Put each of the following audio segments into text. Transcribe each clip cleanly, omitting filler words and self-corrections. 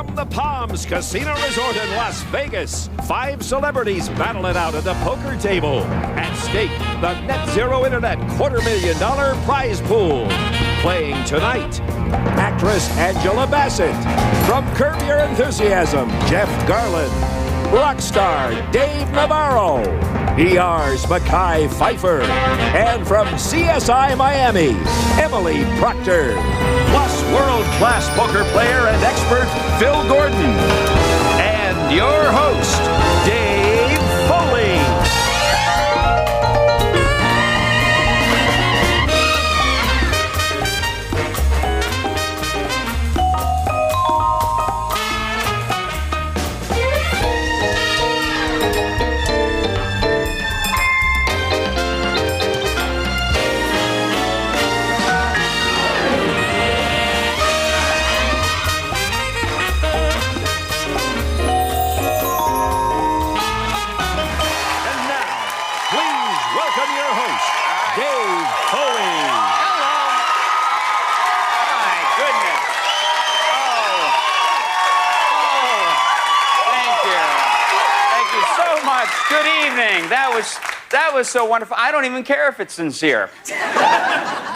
From the Palms Casino Resort in Las Vegas, 5 celebrities battle it out at the poker table. At stake, the Net Zero Internet $250,000 prize pool. Playing tonight, actress Angela Bassett. From Curb Your Enthusiasm, Jeff Garland. Rock star Dave Navarro. ER's Mekhi Phifer. And from CSI Miami, Emily Proctor. Plus world-class poker player and expert Phil Gordon. And your host, Dave Foley. Good evening. That was so wonderful. I don't even care if it's sincere.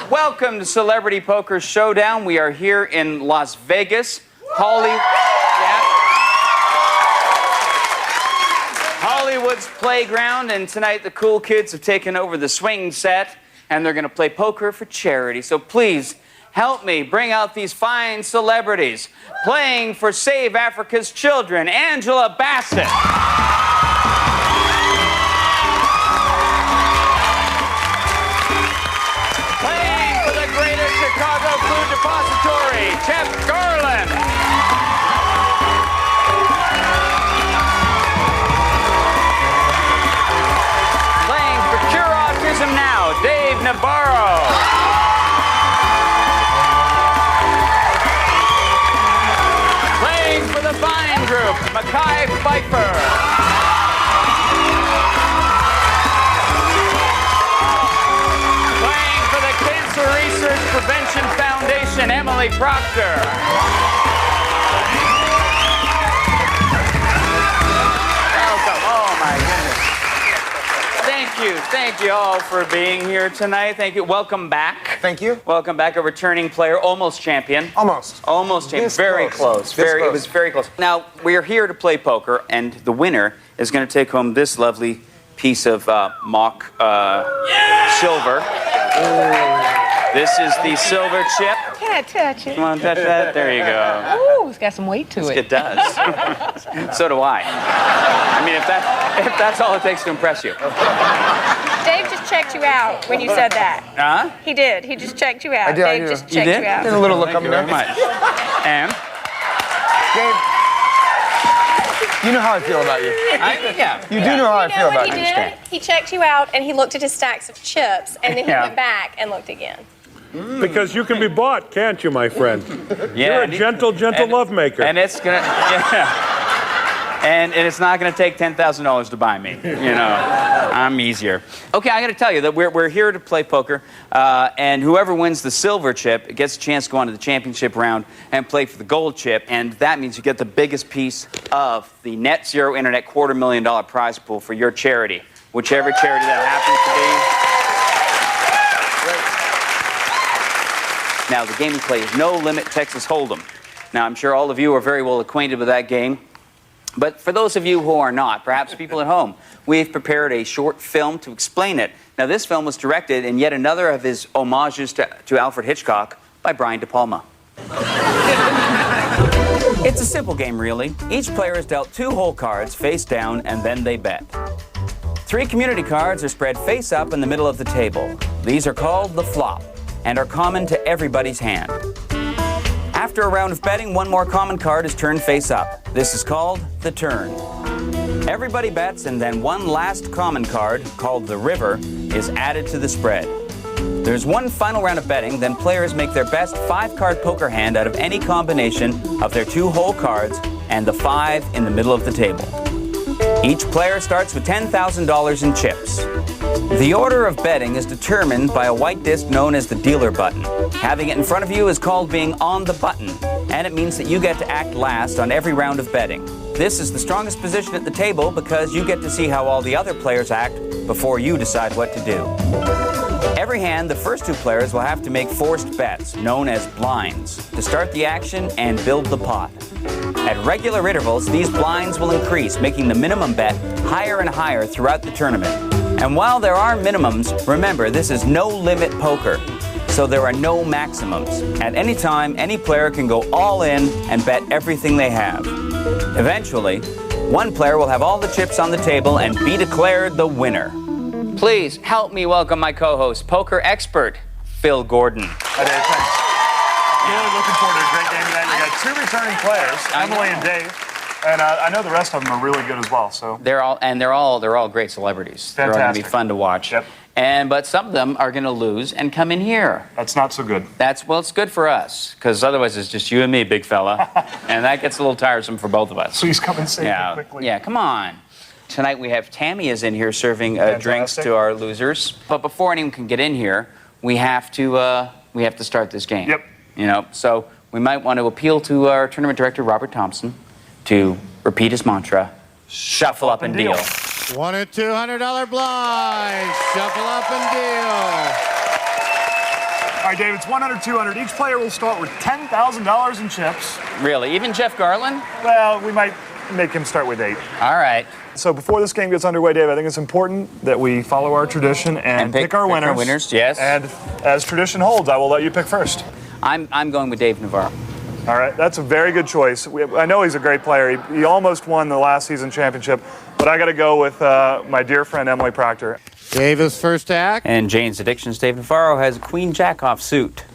Welcome to Celebrity Poker Showdown. We are here in Las Vegas, Hollywood's playground, and tonight the cool kids have taken over the swing set, and they're going to play poker for charity. So please help me bring out these fine celebrities. Playing for Save Africa's Children, Angela Bassett. Chicago Food Depository, Jeff Garland. Playing for Cure Autism Now, Dave Navarro. Playing for the Vine Group, Mekhi Phifer. Research Prevention Foundation, Emily Proctor. Welcome. Oh, my goodness. Thank you all for being here tonight. Thank you. Welcome back. Thank you. Welcome back, a returning player, almost champion. Almost champion. Very close. It was very close. Now, we're here to play poker, and the winner is going to take home this lovely piece of mock silver. This is the silver chip. Can I touch it? Come on, touch that. There you go. Ooh, it's got some weight to it. It does. So do I. I mean, if that's all it takes to impress you. Dave just checked you out when you said that. Huh? He did. He just checked you out. I did. Dave just checked you out. There's a little look Thank up you there. very much. And? Dave, you know how I feel about you. You do know how I feel about you. you. Did? He checked you out and he looked at his stacks of chips and then he went back and looked again. Because you can be bought, can't you, my friend? Yeah, You're a gentle lovemaker. And it's gonna, and it's not gonna take $10,000 to buy me. You know, I'm easier. Okay, I gotta tell you that we're here to play poker, and whoever wins the silver chip gets a chance to go on to the championship round and play for the gold chip, and that means you get the biggest piece of the Net Zero Internet $250,000 prize pool for your charity, whichever charity that happens to be. Now, the game we play is No Limit Texas Hold'em. Now, I'm sure all of you are very well acquainted with that game. But for those of you who are not, perhaps people at home, we've prepared a short film to explain it. Now, this film was directed in yet another of his homages to Alfred Hitchcock by Brian De Palma. It's a simple game, really. Each player is dealt 2 hole cards face down, and then they bet. 3 community cards are spread face up in the middle of the table. These are called the flop and are common to everybody's hand. After a round of betting, 1 more common card is turned face up. This is called the turn. Everybody bets, and then 1 last common card, called the river, is added to the spread. There's 1 final round of betting, then players make their best 5-card poker hand out of any combination of their 2 hole cards and the 5 in the middle of the table. Each player starts with $10,000 in chips. The order of betting is determined by a white disc known as the dealer button. Having it in front of you is called being on the button, and it means that you get to act last on every round of betting. This is the strongest position at the table because you get to see how all the other players act before you decide what to do. Every hand, the first two players will have to make forced bets, known as blinds, to start the action and build the pot. At regular intervals, these blinds will increase, making the minimum bet higher and higher throughout the tournament. And while there are minimums, remember, this is no-limit poker, so there are no maximums. At any time, any player can go all in and bet everything they have. Eventually, one player will have all the chips on the table and be declared the winner. Please help me welcome my co-host, poker expert, Phil Gordon. Hi, Dave. Thanks. Really looking forward to a great game tonight. We got two returning players, Emily and Dave. And I know the rest of them are really good as well. So they're all great celebrities. Fantastic. They're all going to be fun to watch. Yep. But some of them are going to lose and come in here. That's not so good. It's good for us because otherwise it's just you and me, big fella, and that gets a little tiresome for both of us. Please come and save me quickly. Yeah, come on. Tonight we have Tammy is in here serving drinks to our losers. But before anyone can get in here, we have to start this game. Yep. So we might want to appeal to our tournament director, Robert Thompson, to repeat his mantra, shuffle up and deal. $1 or $200 blinds, shuffle up and deal. All right, Dave, it's 100, 200. Each player will start with $10,000 in chips. Really? Even Jeff Garland? Well, we might make him start with 8. All right. So before this game gets underway, Dave, I think it's important that we follow our tradition and pick our winners. Our winners, yes. And as tradition holds, I will let you pick first. I'm going with Dave Navarro. All right, that's a very good choice. I know he's a great player. He almost won the last season championship, but I got to go with my dear friend Emily Proctor. Dave is first to act. And Jane's Addictions, Dave Navarro, has a Queen Jack off suit.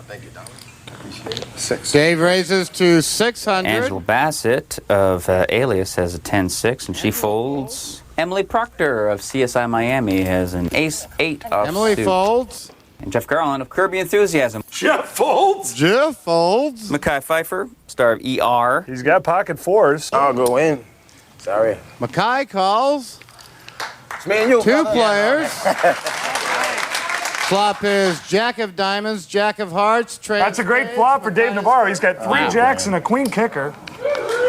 Thank you, Don. Appreciate it. 6. Dave raises to 600. Angela Bassett of Alias has a 10-6, and she folds. Emily Proctor of CSI Miami has an ace-8 off Emily suit. folds. And Jeff Garland of Kirby Enthusiasm. Jeff folds. Jeff folds. Mackay Pfeiffer, star of ER. He's got pocket 4s. I'll go in. Sorry. Mackay calls. It's me and you. Two players. Flop is Jack of Diamonds, Jack of Hearts. That's a great flop for Dave Navarro. He's got 3 jacks and a queen kicker.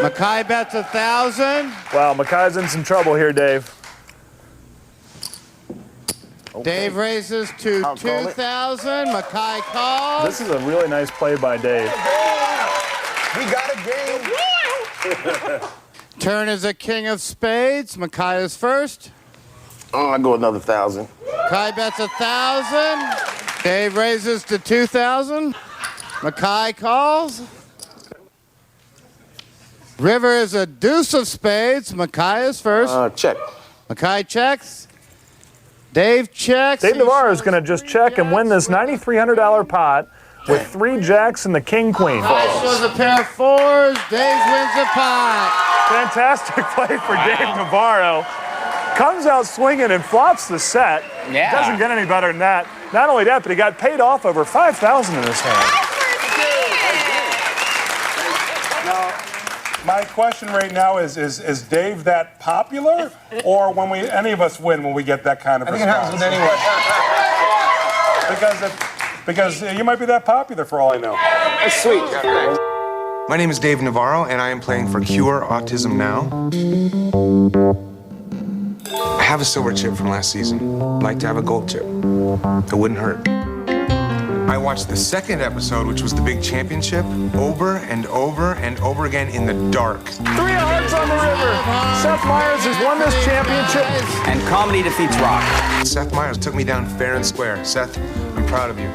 Mackay bets 1,000. Wow, Mackay's in some trouble here, Dave. Okay. Dave raises to 2,000. Mackay calls. This is a really nice play by Dave. We got a game. Turn is a king of spades. Mackay is first. Oh, I go another 1,000. Mackay bets 1,000. Dave raises to 2,000. Mackay calls. River is a deuce of spades. Mackay is first. Check. Mackay checks. Dave checks. Dave Navarro is going to just check and win this $9,300 pot with 3 jacks and the king-queen. Mackay shows a pair of 4s. Dave wins the pot. Fantastic play for Dave Navarro. Comes out swinging and flops the set. Yeah. Doesn't get any better than that. Not only that, but he got paid off over $5,000 in this hand. My question right now is Dave that popular, or when any of us win when we get that kind of response? Because you might be that popular for all I know. That's sweet. My name is Dave Navarro, and I am playing for Cure Autism Now. I have a silver chip from last season. I'd like to have a gold chip. It wouldn't hurt. I watched the second episode, which was the big championship, over and over and over again in the dark. 3 of hearts on the river. Seth Meyers has won this championship. And comedy defeats rock. Seth Meyers took me down fair and square. Seth, I'm proud of you.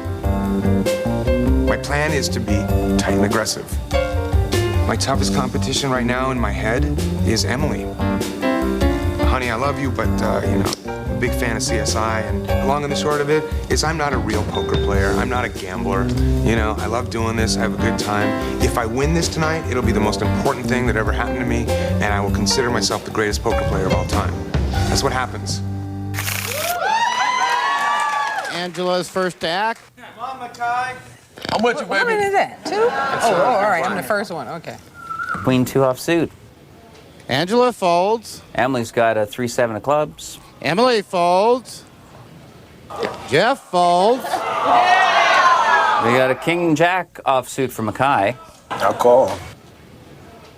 My plan is to be tight and aggressive. My toughest competition right now in my head is Emily. Honey, I love you, but, I'm a big fan of CSI, and the long and the short of it is I'm not a real poker player. I'm not a gambler. I love doing this. I have a good time. If I win this tonight, it'll be the most important thing that ever happened to me, and I will consider myself the greatest poker player of all time. That's what happens. Angela's first to act. Come on, Mackay. I'm with you, What baby. is that? 2? Oh, all right. I'm the first one. Okay. Queen 2 off suit. Angela folds. Emily's got a 3-7 of clubs. Emily folds. Jeff folds. We got a king-jack offsuit for Mackay. I'll call.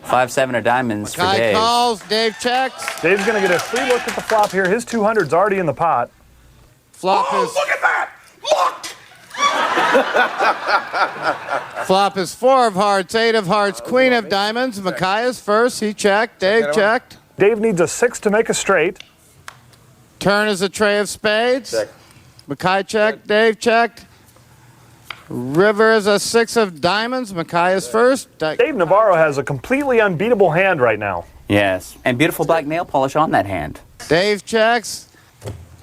5-7 of diamonds for Dave. Calls, Dave checks. Dave's going to get a free look at the flop here. His 200's already in the pot. Flop Oh, is look at that! Look! flop is 4 of hearts, 8 of hearts, queen of diamonds. Mackay is first. He checked. Dave checked. Dave needs a 6 to make a straight. Turn is a tray of spades. Check. Mackay checked. Dave checked. River is a 6 of diamonds. Mackay is first. Dave Navarro has a completely unbeatable hand right now. Yes, and beautiful black nail polish on that hand. Dave checks.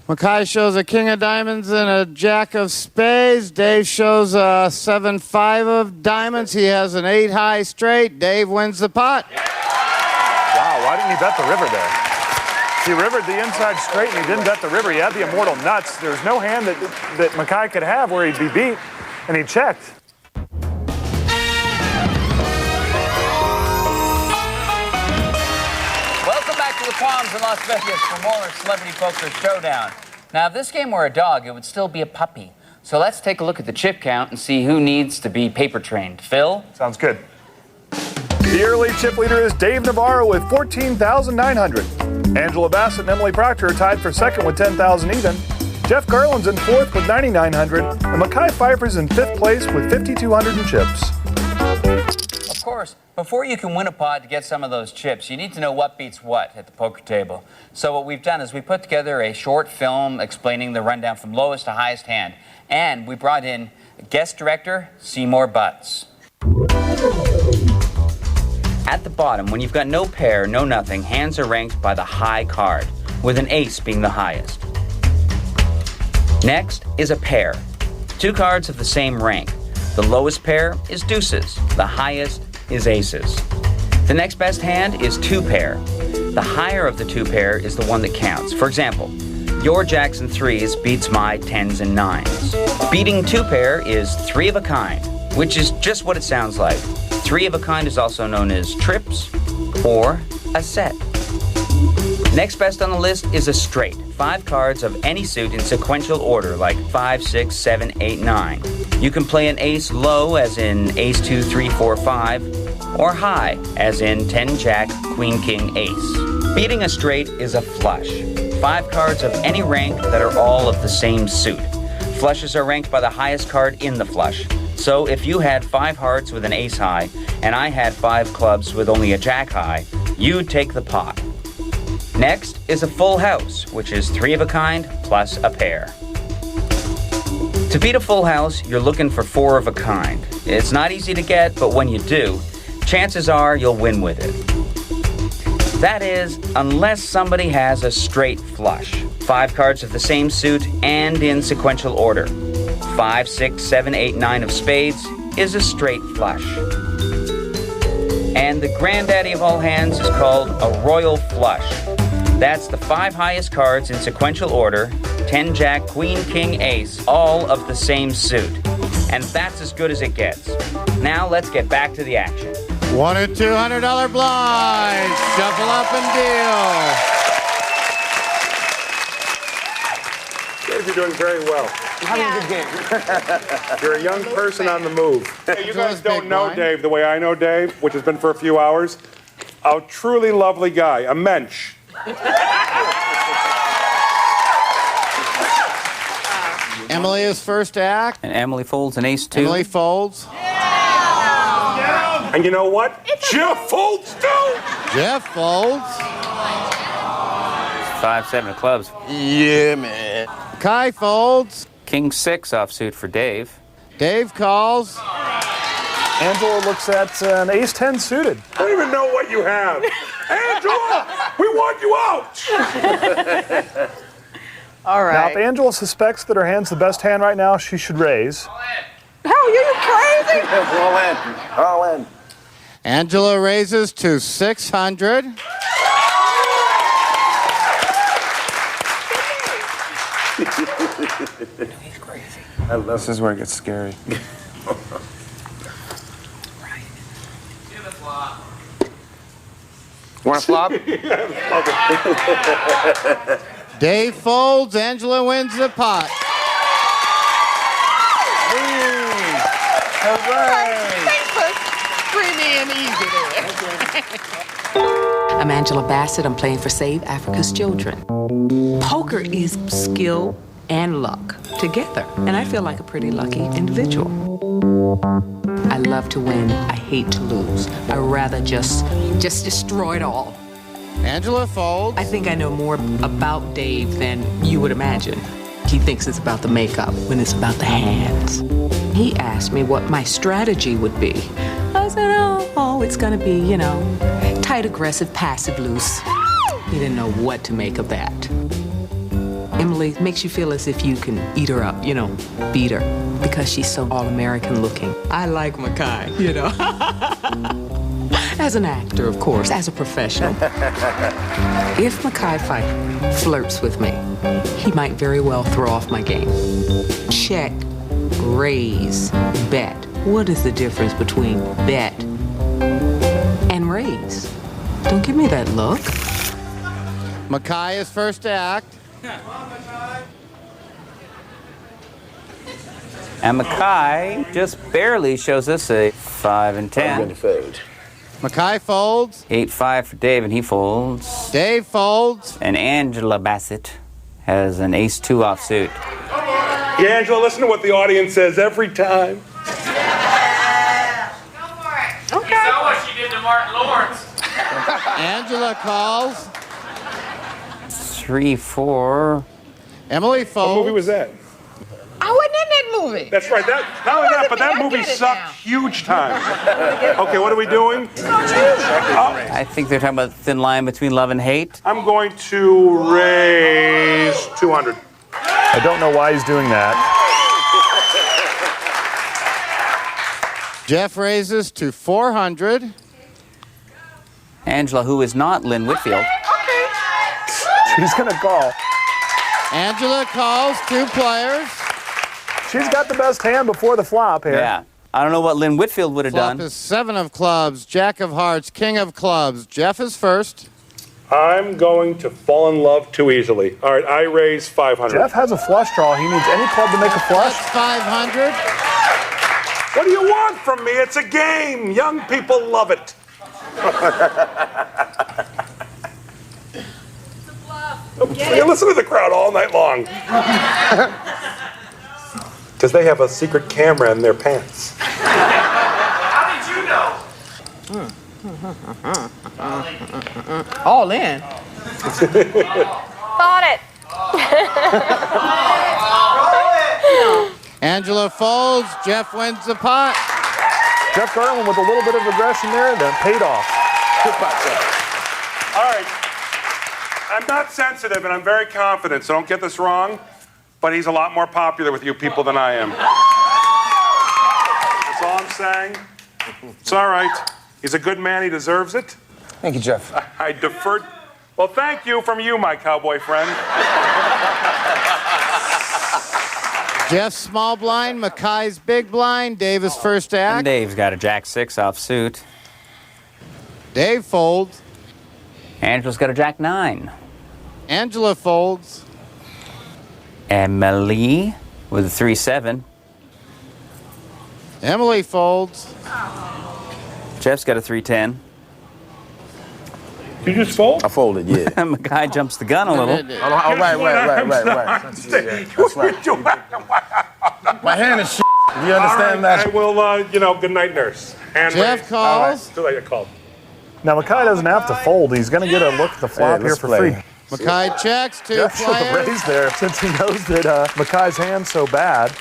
Mackay shows a king of diamonds and a jack of spades. Dave shows a 7-5 of diamonds. He has an 8 high straight. Dave wins the pot. Wow, why didn't he bet the river there? He rivered the inside straight and he didn't bet the river. He had the immortal nuts. There's no hand that Mackay could have where he'd be beat, and he checked. Welcome back to the Palms in Las Vegas for more Celebrity Poker Showdown. Now, if this game were a dog, it would still be a puppy. So let's take a look at the chip count and see who needs to be paper trained. Phil? Sounds good. The early chip leader is Dave Navarro with 14,900. Angela Bassett and Emily Proctor are tied for second with 10,000 even. Jeff Garland's in fourth with 9,900. And Mackay Pfeiffer's in fifth place with 5,200 in chips. Of course, before you can win a pot to get some of those chips, you need to know what beats what at the poker table. So what we've done is we put together a short film explaining the rundown from lowest to highest hand. And we brought in guest director Seymour Butts. At the bottom, when you've got no pair, no nothing, hands are ranked by the high card, with an ace being the highest. Next is a pair. 2 cards of the same rank. The lowest pair is deuces. The highest is aces. The next best hand is 2 pair. The higher of the 2 pair is the one that counts. For example, your jacks and 3s beats my 10s and 9s. Beating 2 pair is 3 of a kind, which is just what it sounds like. 3 of a kind is also known as trips or a set. Next best on the list is a straight. 5 cards of any suit in sequential order, like 5, 6, 7, 8, 9. You can play an ace low, as in ace 2, 3, 4, 5, or high, as in 10 jack, queen, king, ace. Beating a straight is a flush. 5 cards of any rank that are all of the same suit. Flushes are ranked by the highest card in the flush. So if you had 5 hearts with an ace high, and I had 5 clubs with only a jack high, you'd take the pot. Next is a full house, which is 3 of a kind plus a pair. To beat a full house, you're looking for 4 of a kind. It's not easy to get, but when you do, chances are you'll win with it. That is, unless somebody has a straight flush. 5 cards of the same suit and in sequential order. 5, 6, 7, 8, 9 of spades is a straight flush. And the granddaddy of all hands is called a royal flush. That's the 5 highest cards in sequential order, 10 jack, queen, king, ace, all of the same suit. And that's as good as it gets. Now let's get back to the action. $1 and $200 blinds. Shuffle up and deal. Dave, you're doing very well. Having a good game. You're a young person on the move. Hey, you guys don't know Dave the way I know Dave, which has been for a few hours. A truly lovely guy, a mensch. Emily is first to act. And Emily folds an ace 2. Emily folds. And you know what? Jeff folds too. Jeff folds. 5, 7 of clubs. Yeah, man. Kai folds. King 6 offsuit for Dave. Dave calls. Angela looks at an ace 10 suited. I don't even know what you have. Angela, we want you out. All Now, right. if Angela suspects that her hand's the best hand right now, she should raise. How are you crazy? All in. All in. Angela raises to 600. This is where it gets scary. Want to flop? Dave folds. Angela wins the pot. Thanks for screaming easy there. I'm Angela Bassett. I'm playing for Save Africa's Children. Poker is skill and luck together, and I feel like a pretty lucky individual. I love to win. I hate to lose. I'd rather just destroy it all. Angela folds. I think I know more about Dave than you would imagine. He thinks it's about the makeup when it's about the hands. He asked me what my strategy would be. I said, oh, it's gonna be, tight, aggressive, passive, loose. He didn't know what to make of that. Emily makes you feel as if you can eat her up, beat her, because she's so all-American looking. I like Makai, As an actor, of course, as a professional. If Makai Fife flirts with me, he might very well throw off my game. Check, raise, bet. What is the difference between bet and raise? Don't give me that look. Makai is first to act. And Makai just barely shows us a 5 and 10. Makai folds. 8-5 for Dave, and he folds. Dave folds. And Angela Bassett has an ace-2 offsuit. Yeah, Angela, listen to what the audience says every time. Go for it. Okay. You saw what she did to Martin Lawrence. Angela calls. 3-4. Emily folds. What movie was that? I wasn't in that movie. That's right. Not only that, but that movie sucked huge time. Okay, what are we doing? I think they're talking about the thin line between love and hate. I'm going to raise 200. I don't know why he's doing that. Jeff raises to 400. Angela, who is not Lynn Whitfield. She's going to call. Angela calls 2 players. She's got the best hand before the flop here. Yeah. I don't know what Lynn Whitfield would have Flop done. is 7 of clubs, Jack of hearts, King of clubs. Jeff is first. I'm going to fall in love too easily. All right, I raise 500. Jeff has a flush draw. He needs any club to make a flush. That's 500. What do you want from me? It's a game. Young people love it. You listen to the crowd all night long. Because they have a secret camera in their pants. How did you know? All in. Thought it. Angela folds. Jeff wins the pot. Jeff Garland with a little bit of aggression there, then paid off. All right. I'm not sensitive and I'm very confident, so don't get this wrong, but he's a lot more popular with you people than I am. That's all I'm saying. It's all right. He's a good man. He deserves it. Thank you, Jeff. I deferred. Well, thank you from you, my cowboy friend. Jeff's small blind, Makai's big blind. Dave is first to And act. Dave's got a Jack-6 offsuit. Dave folds. Angela's got a Jack-9. Angela folds. Emily with a 3-7. Emily folds. Jeff's got a 3-10. You just fold? I folded, yeah. Makai jumps the gun a little. Oh, right. That's right. My hand is shit. Do you understand that? I will, good night, nurse. And Jeff calls. Too late, I called. Now, Makai doesn't have to fold. He's going to get a look at the flop here for free. Makai checks 2 Jeff should have players. raised there since he knows that Makai's hand's so bad.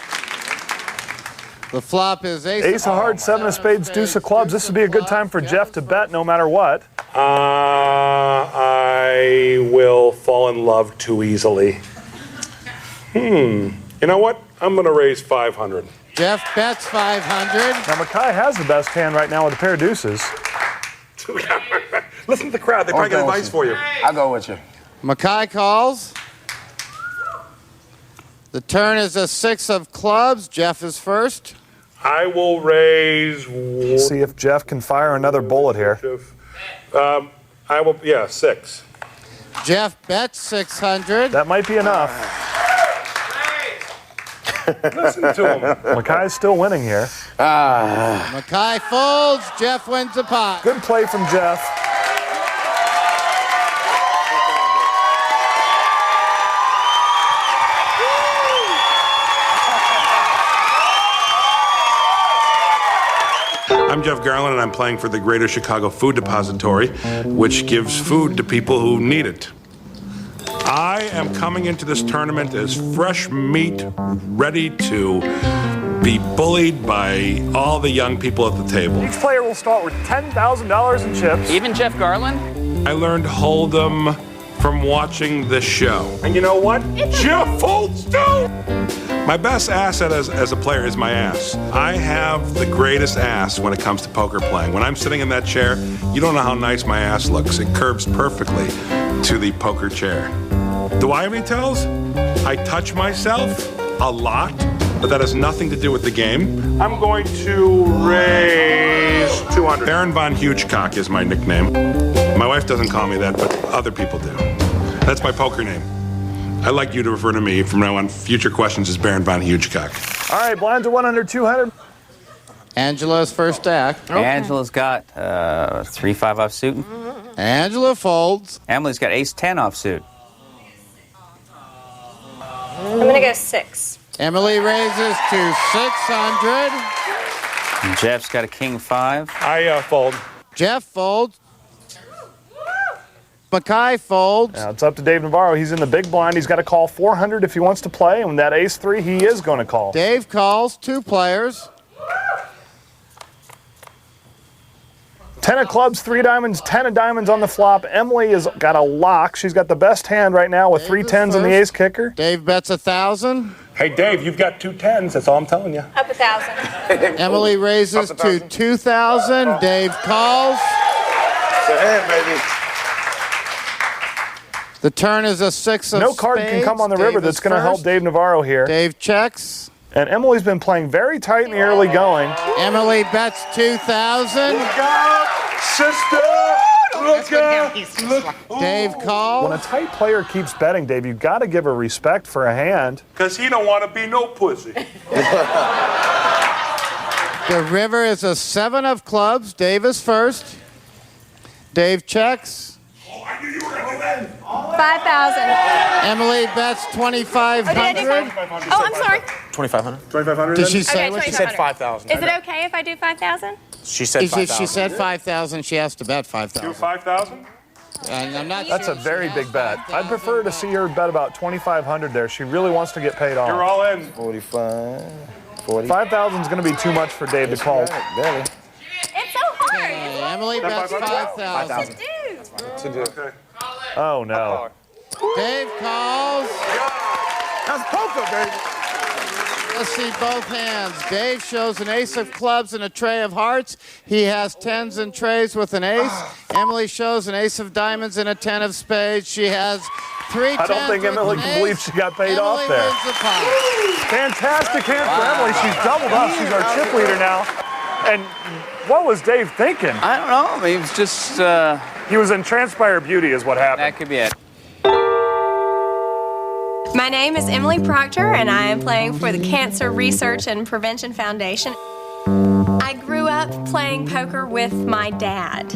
The flop is Ace of hearts, 7 of spades, deuce of clubs. This would be a good time for Jeff to bet no matter what. I will fall in love too easily. You know what? I'm going to raise 500. Jeff bets 500. Now, Makai has the best hand right now with a pair of deuces. Listen to the crowd. They probably got advice for you. I'll go with you. Makai calls. The turn is a 6 of clubs. Jeff is first. I will raise... See if Jeff can fire another bullet here. 6. Jeff bets 600. That might be enough. Listen to him. Makai's still winning here. Mackay folds. Jeff wins the pot. Good play from Jeff. I'm Jeff Garland, and I'm playing for the Greater Chicago Food Depository, which gives food to people who need it. I am coming into this tournament as fresh meat, ready to be bullied by all the young people at the table. Each player will start with $10,000 in chips. Even Jeff Garland? I learned Hold'em from watching this show. And you know what? Jeff folds too! My best asset as a player is my ass. I have the greatest ass when it comes to poker playing. When I'm sitting in that chair, you don't know how nice my ass looks. It curves perfectly to the poker chair. Do I have any tells? I touch myself a lot, but that has nothing to do with the game. I'm going to raise 200. Baron von Hugecock is my nickname. My wife doesn't call me that, but other people do. That's my poker name. I'd like you to refer to me from now on. Future questions is Baron von Hugecock. All right, blinds are 100, 200. Angela's first stack. Okay. Angela's got 3-5 offsuit. Angela folds. Emily's got ace-10 offsuit. I'm going to go 6. Emily raises to 600. And Jeff's got a king-5. I fold. Jeff folds. Mackay folds. Now it's up to Dave Navarro. He's in the big blind. He's got to call 400 if he wants to play, and with that ace-3, he is going to call. Dave calls, 2 players. 10 of clubs, 3 diamonds, 10 of diamonds on the flop. Emily has got a lock. She's got the best hand right now with 3 10s and the ace kicker. Dave bets 1,000. Hey, Dave, you've got 2 10s. That's all I'm telling you. Up 1,000. Emily raises to 2,000. Dave calls. It's a hand, baby. The turn is a 6 of No card can come on the river that's going to help Dave Navarro here. Dave checks. And Emily's been playing very tight in the early going. Emily bets 2,000. Look out, sister! Look out! Dave calls. When a tight player keeps betting, Dave, you've got to give her respect for a hand. Because he don't want to be no pussy. The river is a 7 of clubs. Dave is first. Dave checks. Oh, I knew you were going to win. 5,000. Emily bets 2,500. Oh, I'm sorry. 2,500. 2,500. Did she Okay, say what? She said 5,000. Is it okay if I do 5,000? She said 5,000. She said 5,000. She has to bet Do 5,000. 5,000? And I'm not That's sure a very she big has bet. 5,000. I'd prefer to see her bet about 2,500 there. She really wants to get paid off. You're all in. 45, 40. 5,000 is going to be too much for Dave to call. Barely. It's so hard. Okay, Emily bets 5,000. To do. Okay. Oh, no. Dave calls. That's poker, baby. Let's see both hands. Dave shows an ace of clubs and a tray of hearts. He has 10s and trays with an ace. Emily shows an ace of diamonds and a 10 of spades. She has 3 10s. I don't think Emily with an can believe ace. she got paid Emily off there. wins the pot. Fantastic hand for Emily. She's doubled up. She's our chip leader now. And what was Dave thinking? I don't know. He was just... He was in Transpire Beauty is what happened. That could be it. My name is Emily Proctor, and I am playing for the Cancer Research and Prevention Foundation. I grew up playing poker with my dad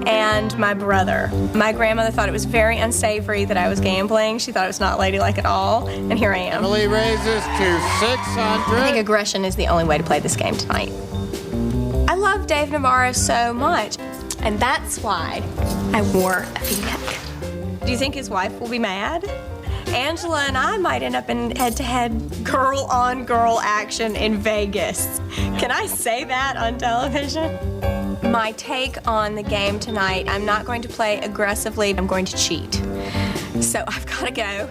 and my brother. My grandmother thought it was very unsavory that I was gambling. She thought it was not ladylike at all, and here I am. Emily raises to 600. I think aggression is the only way to play this game tonight. I love Dave Navarro so much, and that's why I wore a V-neck. Do you think his wife will be mad? Angela and I might end up in head-to-head girl-on-girl action in Vegas. Can I say that on television? My take on the game tonight, I'm not going to play aggressively. I'm going to cheat. So I've got to go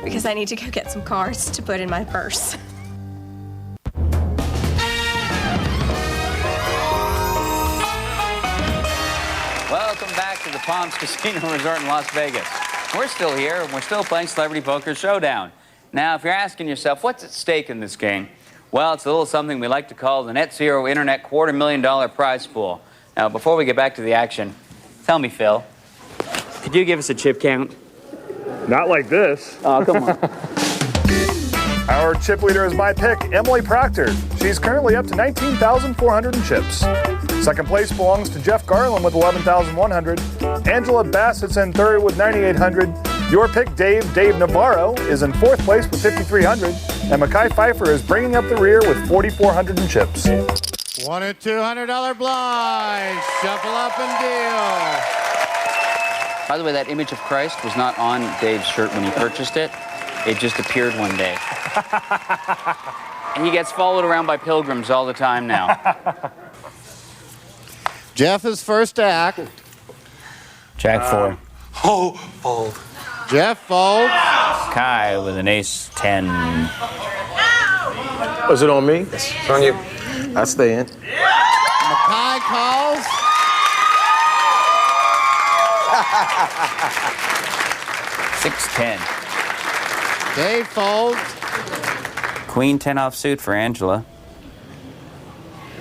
because I need to go get some cards to put in my purse. Welcome back to the Palms Casino Resort in Las Vegas. We're still here, and we're still playing Celebrity Poker Showdown. Now, if you're asking yourself, what's at stake in this game? Well, it's a little something we like to call the Net Zero Internet $250,000 prize pool. Now, before we get back to the action, tell me, Phil, could you give us a chip count? Not like this. Oh, come on. Our chip leader is my pick, Emily Proctor. She's currently up to 19,400 in chips. Second place belongs to Jeff Garland with 11,100. Angela Bassett's in third with 9,800. Your pick, Dave Navarro, is in fourth place with 5,300. And Mackay Pfeiffer is bringing up the rear with 4,400 in chips. $1 and $200 blinds. Shuffle up and deal. By the way, that image of Christ was not on Dave's shirt when he purchased it. It just appeared one day. And he gets followed around by pilgrims all the time now. Jeff is first to act. Jack 4. Oh, fold. Jeff folds. Kai with an ace 10. Was it on me? It's on you. I stay in. Mackay calls. 6-10. Dave folds. Queen 10 offsuit for Angela.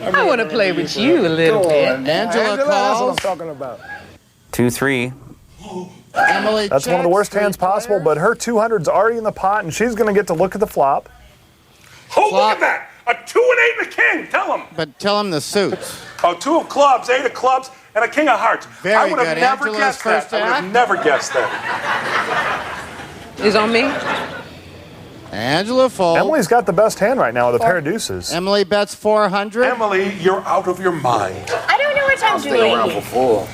I want to play with you a little bit. Angela That's what I'm calls. talking about. 2-3. Emily That's one of the worst hands possible, but her 200's already in the pot, and she's going to get to look at the flop. Oh, Flop. look at that! A 2 and 8 and a king. Tell him. But tell him the suits. Oh, 2 of clubs, 8 of clubs, and a king of hearts. Very I would have good. never Angela's guessed that. first I would have act. never guessed that. Is on me? Angela folds. Emily's got the best hand right now with a pair of deuces. Emily bets 400. Emily, you're out of your mind. I don't know what I'm doing. For full.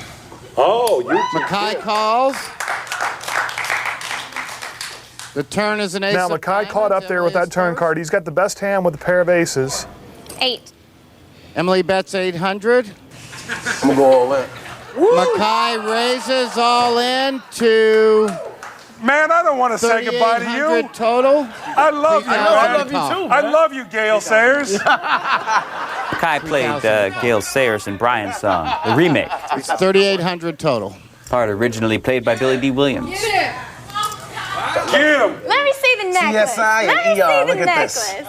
Oh, you. Mackay calls. The turn is an ace. Now, of Mackay caught diamonds. up there with Emily that is turn first. card. He's got the best hand with a pair of aces. 8. Emily bets 800. I'm gonna go all in. Mackay raises all in to Man, I don't want to say goodbye to you. 3,800 total. I love you, I man. love you too, I love you, Gail Sayers. Kai played Gail Sayers and Brian's song, the remake. It's 3,800 total. Part originally played by Billy D. Williams. Get him. Let me see the necklace. CSI Let and me ER, see the look at this. necklace.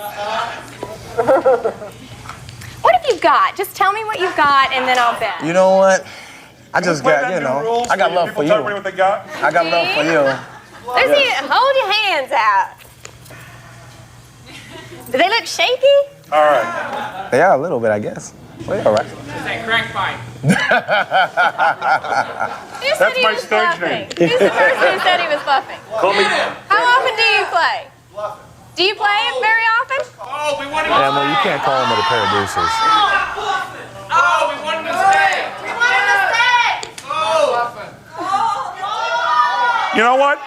What have you got? Just tell me what you've got, and then I'll bet. You know what? I just Play got, that you new know, rules I got where love for people tell me you. what they got. I got love for you. Let's see. Hold your hands out. Do they look shaky? All right. They are a little bit, I guess. Well, all right. It's that crack pipe. Who said That's he my was stage bluffing? name. Who's the person who said he was bluffing? Call me. How often do you play? Do you play it very often? Oh, we want him Yeah, Emily, you can't call him with a pair of deuces. Oh, we want him to stay. We want him to stay. You know what?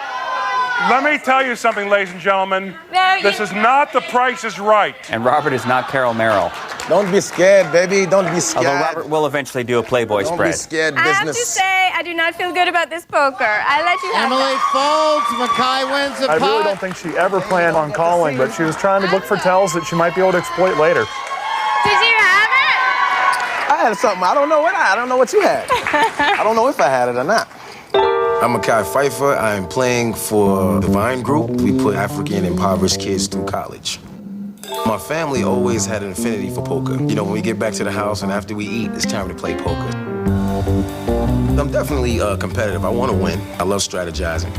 Let me tell you something, ladies and gentlemen. No, This you- is not The Price is Right. And Robert is not Carol Merrill, Don't be scared, baby. Don't be scared. although Robert will eventually do a Playboy Don't spread. be scared, I have to business. say, I do not feel good about this poker. I let you have Emily that. folds. Mackay wins the I really pot. don't think she ever planned on calling, but she was trying to look for tells that she might be able to exploit later. Did you have it? I had something. I don't know what you had. I don't know if I had it or not. I'm Mackay Pfeiffer. I'm playing for the Vine Group. We put African impoverished kids through college. My family always had an affinity for poker. You know, when we get back to the house and after we eat, it's time to play poker. I'm definitely competitive. I want to win. I love strategizing.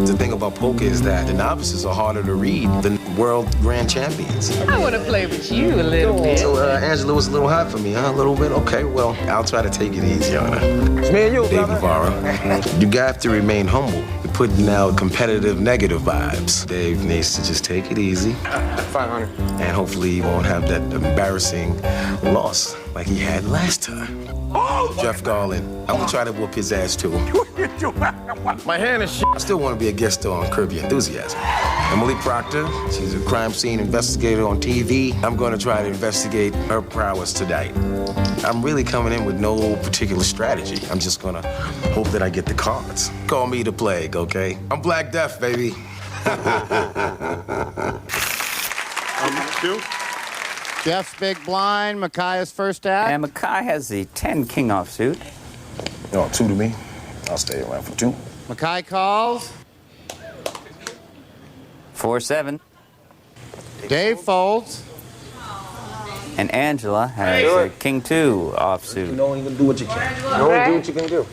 The thing about poker is that the novices are harder to read than world grand champions. I want to play with you a little bit. So Angela was a little hot for me, huh? A little bit? Okay, well, I'll try to take it easy on her. It's me and you, Dave Navarro. You got to remain humble. You're putting out competitive, negative vibes. Dave needs to just take it easy. 500. And hopefully he won't have that embarrassing loss like he had last time. Oh, Jeff Garland, I'm gonna try to whoop his ass too. My hand is shit. I still want to be a guest star on Curb Your Enthusiasm. Emily Proctor, she's a crime scene investigator on TV. I'm gonna try to investigate her prowess tonight. I'm really coming in with no particular strategy. I'm just gonna hope that I get the cards. Call me the plague, okay? I'm Black Death, baby. Two. Jeff's big blind. Mackay is first act. And Mackay has the 10 king offsuit. No, 2 to me. I'll stay around for 2. Mackay calls. 4-7. Dave folds. And Angela has a king 2 offsuit. You don't even do what you can. You only do what you can do.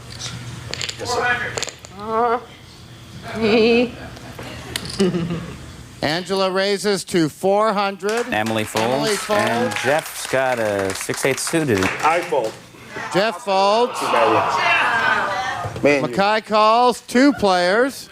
Angela raises to 400. Emily folds. And Jeff's got a 6/8 suited. I fold. Jeff folds. Man, Mackay calls 2 players.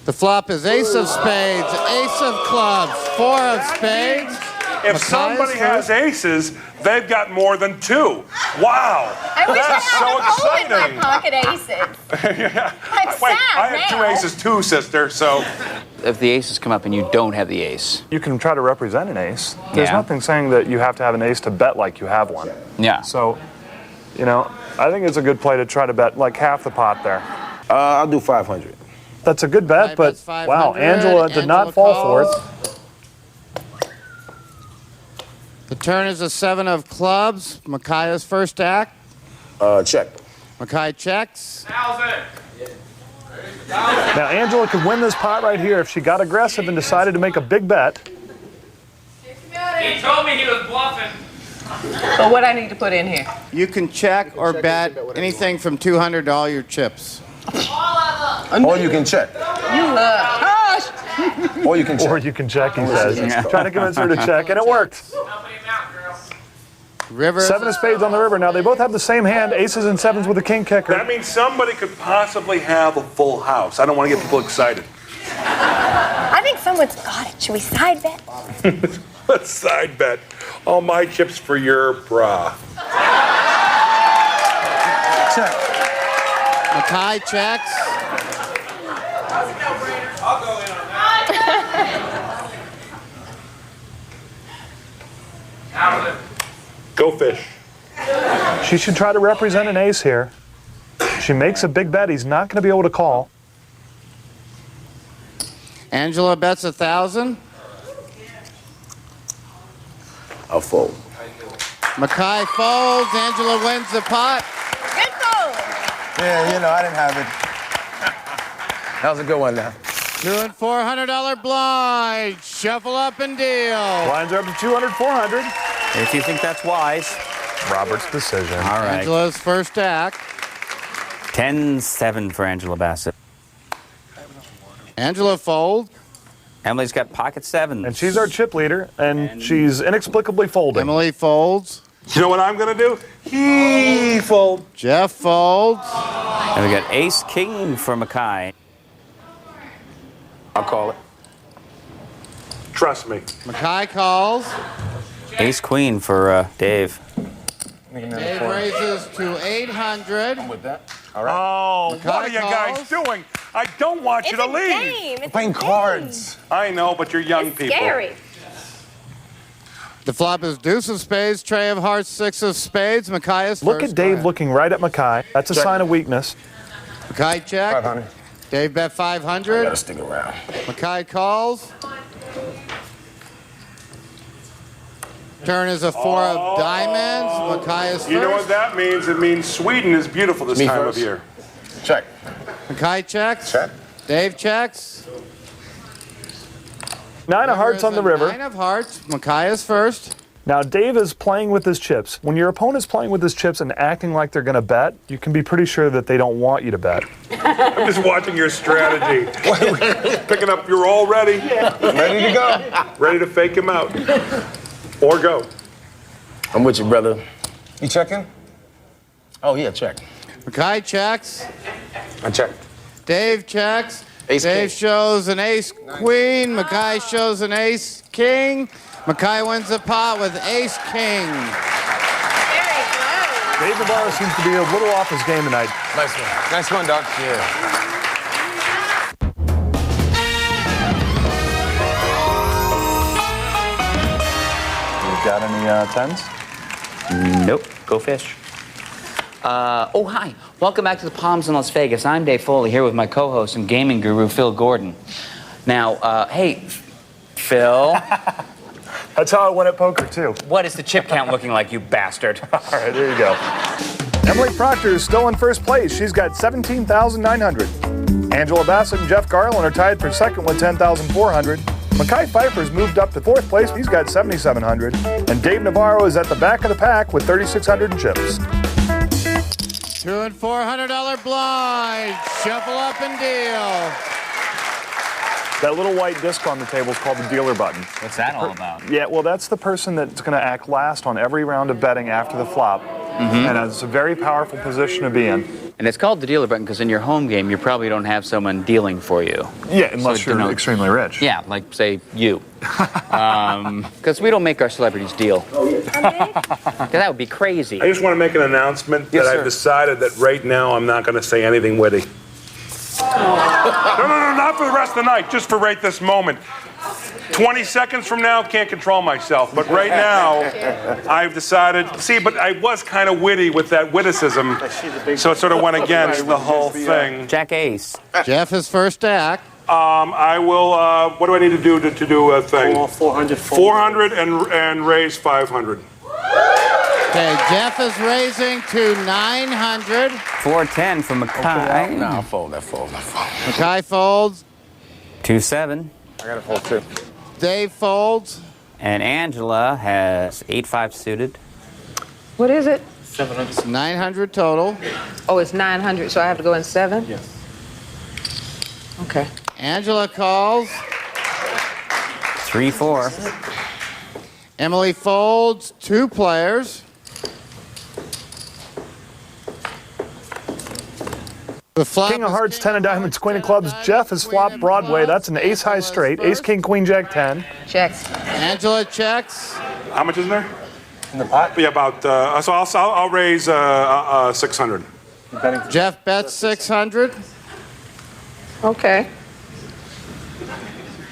The flop is ace of spades, ace of clubs, 4 of spades. If somebody has aces, they've got more than 2. Wow. I wish That's I so had a hole in exciting. my pocket aces. Yeah. I'm Wait, sad I have 2 now. aces too, sister, so. If the aces come up and you don't have the ace. You can try to represent an ace. There's Yeah. nothing saying that you have to have an ace to bet like you have one. Yeah. So, you know, I think it's a good play to try to bet like half the pot there. I'll do 500. That's a good bet, but bets wow, 500. Angela did not fall for it. The turn is a 7 of clubs. Micaiah's first act. Check. Mackay checks. Now, Angela could win this pot right here if she got aggressive and decided to make a big bet. He told me he was bluffing. So what I need to put in here? You can check or bet anything from 200 to all your chips. Or you can check. You love. Hush! Or you can check. Or you can check, he says. Trying to convince her to check, and it worked. Helping him out, girl. River. 7 of spades on the river. Now, they both have the same hand, aces and 7s with a king kicker. That means somebody could possibly have a full house. I don't want to get people excited. I think someone's got it. Should we side bet? Let's side bet. All my chips for your bra. Check. Mackay checks. I'll go in on that. Out of it. Go fish. She should try to represent an ace here. She makes a big bet. He's not going to be able to call. Angela bets 1,000. I'll fold. Mackay folds. Angela wins the pot. Good fold. Yeah, you know, I didn't have it. That was a good one now. $200 and $400 blind. Shuffle up and deal. Blinds are up to 200, 400. If you think that's wise. Robert's decision. All right. Angela's first act. 10-7 for Angela Bassett. Angela folds. Emily's got pocket 7. And she's our chip leader, and she's inexplicably folding. Emily folds. You know what I'm going to do? He fold. Jeff folds. And we got ace-king for Mackay. I'll call it. Trust me. Mackay calls. Ace-queen for Dave. Dave raises to 800. With that. Oh, what are you guys calls. doing? I don't want you It's to a leave. game. It's Playing a game. cards. I know, but you're young It's people. scary. The flop is deuce of spades, tray of hearts, 6 of spades. Mackay is Look first. at Dave looking right at Mackay. That's a sign of weakness. Mackay check. 500. Dave bet Gotta 500. stick around. Mackay calls. Turn is a 4 of diamonds. Mackay is first. You know what that means? It means Sweden is beautiful this Me time first. of year. Check. Mackay checks. Check. Dave checks. 9 of hearts on the river. 9 of hearts. Mackay is first. Now, Dave is playing with his chips. When your opponent's playing with his chips and acting like they're going to bet, you can be pretty sure that they don't want you to bet. I'm just watching your strategy. Picking up, you're all ready. Ready to go. Ready to fake him out. Or go. I'm with you, brother. You checking? Oh, yeah, check. Mackay checks. I checked. Dave checks. Ace Dave king. shows an ace queen. Mackay shows an ace king. Mackay wins the pot with ace king. Very close. Dave Navarro seems to be a little off his game tonight. Nice one. Nice one, Doc. Yeah. Got any 10s? Nope. Go fish. Oh, hi. Welcome back to the Palms in Las Vegas. I'm Dave Foley here with my co-host and gaming guru, Phil Gordon. Now, hey, Phil, That's how I win at poker, too. what is the chip count looking like, you bastard? All right, there you go. Emily Proctor is still in first place. She's got 17,900. Angela Bassett and Jeff Garland are tied for second with 10,400. Mackay Pfeiffer's moved up to fourth place. He's got 7,700. And Dave Navarro is at the back of the pack with 3,600 in chips. $200 and $400 blind. Shuffle up and deal. That little white disc on the table is called the dealer button. What's that all about? Yeah, well, that's the person that's going to act last on every round of betting after the flop. And it's a very powerful position to be in. And it's called the dealer button because in your home game, you probably don't have someone dealing for you. Yeah, unless you're extremely rich. Yeah, like, say, you. Because we don't make our celebrities deal. Because that would be crazy. I just want to make an announcement that I've decided that right now I'm not going to say anything witty. No, not for the rest of the night, just for right this moment. 20 seconds from now, can't control myself. But right now, I've decided, but I was kind of witty with that witticism, so it sort of went against the whole thing. Jack Ace. Jeff is first to act. I will, what do I need to do to do a thing? 400. 400 and raise 500. Okay, Jeff is raising to 900. 410 from Mackay. No, I'll fold. Mackay folds. 2-7. I got to fold too. Dave folds. And Angela has 8-5 suited. What is it? 700. It's 900 total. Oh, it's 900, so I have to go in 7? Yes. Okay. Angela calls. 3-4. Emily folds. 2 players. The flop King of Hearts, 10 of Diamonds, Queen of Clubs. Jeff has flopped Broadway. That's an ace high straight. Ace, King, Queen, Jack, 10. Checks. Angela checks. How much is there? In the pot? Yeah, about, so I'll raise 600. Jeff bets 600. Okay.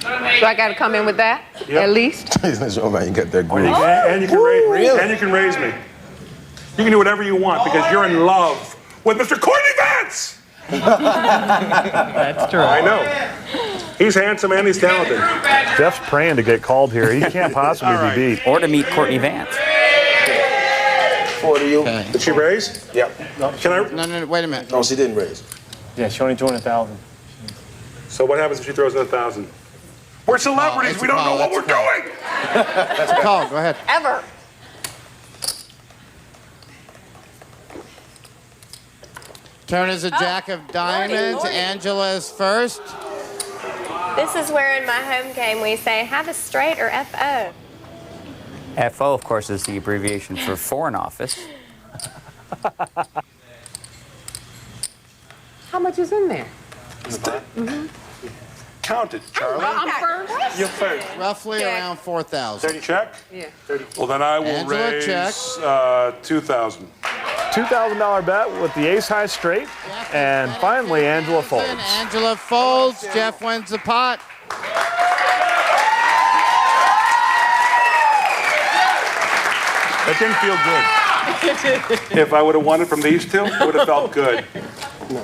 So I got to come in with that, at least? Oh, man, you got that greedy. And you can raise me. You can do whatever you want because you're in love with Mr. Courtney Vance. That's true. I know. He's handsome and he's talented. Jeff's praying to get called here. He can't possibly be beat. Or to meet Courtney Vance. 4 to you. Okay. Did she raise? Yeah. Can I? No, wait a minute. No, she didn't raise. Yeah, she only joined 1,000. So what happens if she throws in 1,000? We're celebrities. We don't know what we're doing. That's a call. Go ahead. Ever. Turn is a jack of diamonds. Lordy. Angela is first. This is where in my home game we say, have a straight or FO. FO, of course, is the abbreviation for Foreign Office. How much is in there? Count it, Charlie. I'm first. You're first. Roughly Check. around 4,000. Check? Yeah. Well, then I will Angela, raise check. 2,000. $2,000 bet with the ace high straight. And finally, Angela folds. Angela folds. Jeff wins the pot. That didn't feel good. If I would have won it from these two, it would have felt good.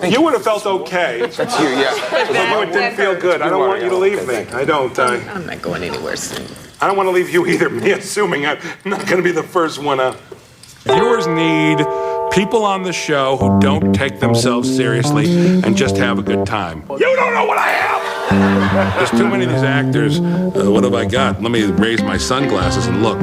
You would have felt okay. That's you, yeah. But you, it didn't feel good. I don't want you to leave me. I don't. I'm not going anywhere soon. I don't want to leave you either. Me assuming I'm not going to be the first one up. Viewers need people on the show who don't take themselves seriously and just have a good time. You don't know what I am! There's too many of these actors. What have I got? Let me raise my sunglasses and look.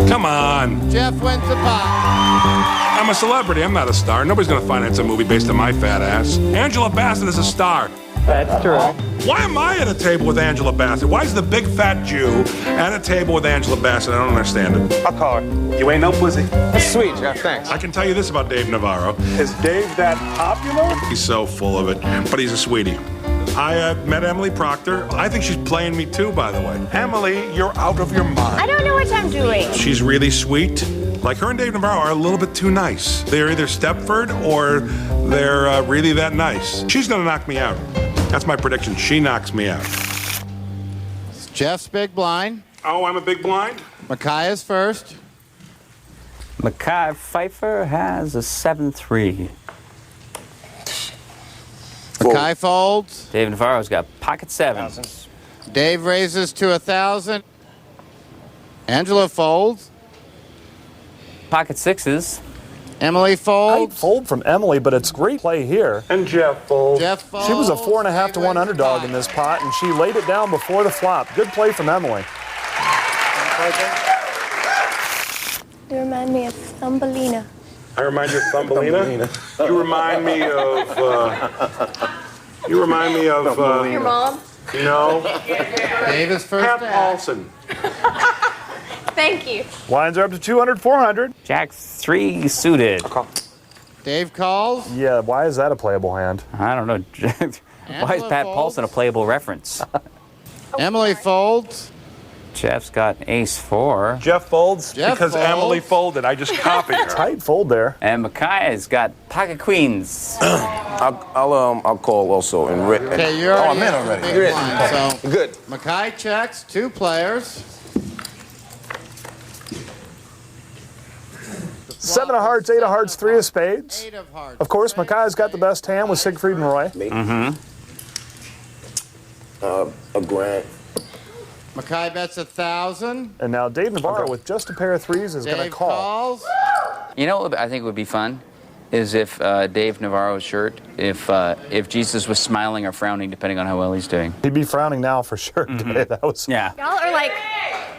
Come on. Jeff wins the pot. I'm a celebrity. I'm not a star. Nobody's going to finance a movie based on my fat ass. Angela Bassett is a star. That's true. Why am I at a table with Angela Bassett? Why is the big fat Jew at a table with Angela Bassett? I don't understand it. I'll call her. You ain't no pussy. That's sweet, Jeff. Thanks. I can tell you this about Dave Navarro. Is Dave that popular? He's so full of it, but he's a sweetie. I met Emily Proctor. I think she's playing me too, by the way. Emily, you're out of your mind. I don't know what I'm doing. She's really sweet. Like her and Dave Navarro are a little bit too nice. They're either Stepford or they're really that nice. She's gonna knock me out. That's my prediction. She knocks me out. It's Jeff's big blind. Oh, I'm a big blind? Mackay is first. Mackay Pfeiffer has a 7-3. Mackay folds. Dave Navarro's got pocket sevens. Dave raises to 1,000. Angela folds. Pocket sixes. Emily folds. I'd fold from Emily, but it's great play here. And Jeff folds. Jeff folds. She was a 4.5 to 1 underdog in this pot, and she laid it down before the flop. Good play from Emily. You remind me of Thumbelina. I remind you of Thumbelina? You remind me of... Your mom? No. Dave is first. Pat to act. Paulson. Thank you. Blinds are up to 200, 400. Jack 3 suited. Dave calls. Yeah, why is that a playable hand? I don't know. Why is Pat Paulson a playable reference? Emily folds. Jeff's got ace 4. Jeff folds Jeff because folds. Emily folded. I just copied her. Tight fold there. And Micaiah's got pocket queens. I'll call also and Rick. Okay, you're already I'm in in the already. big You're in. blind, so Good. Mackay checks, 2 players. 7 of hearts, 8 of hearts, 3 of spades. 8 of hearts. Of course, Micaiah's got the best hand with Siegfried and Roy. A grand. Mackay bets 1,000. And now Dave Navarro with just a pair of threes is going to Dave call. calls. You know what I think would be fun? Is if Dave Navarro's shirt, if Jesus was smiling or frowning, depending on how well he's doing. He'd be frowning now for sure. Dave. That was Yeah. Y'all are like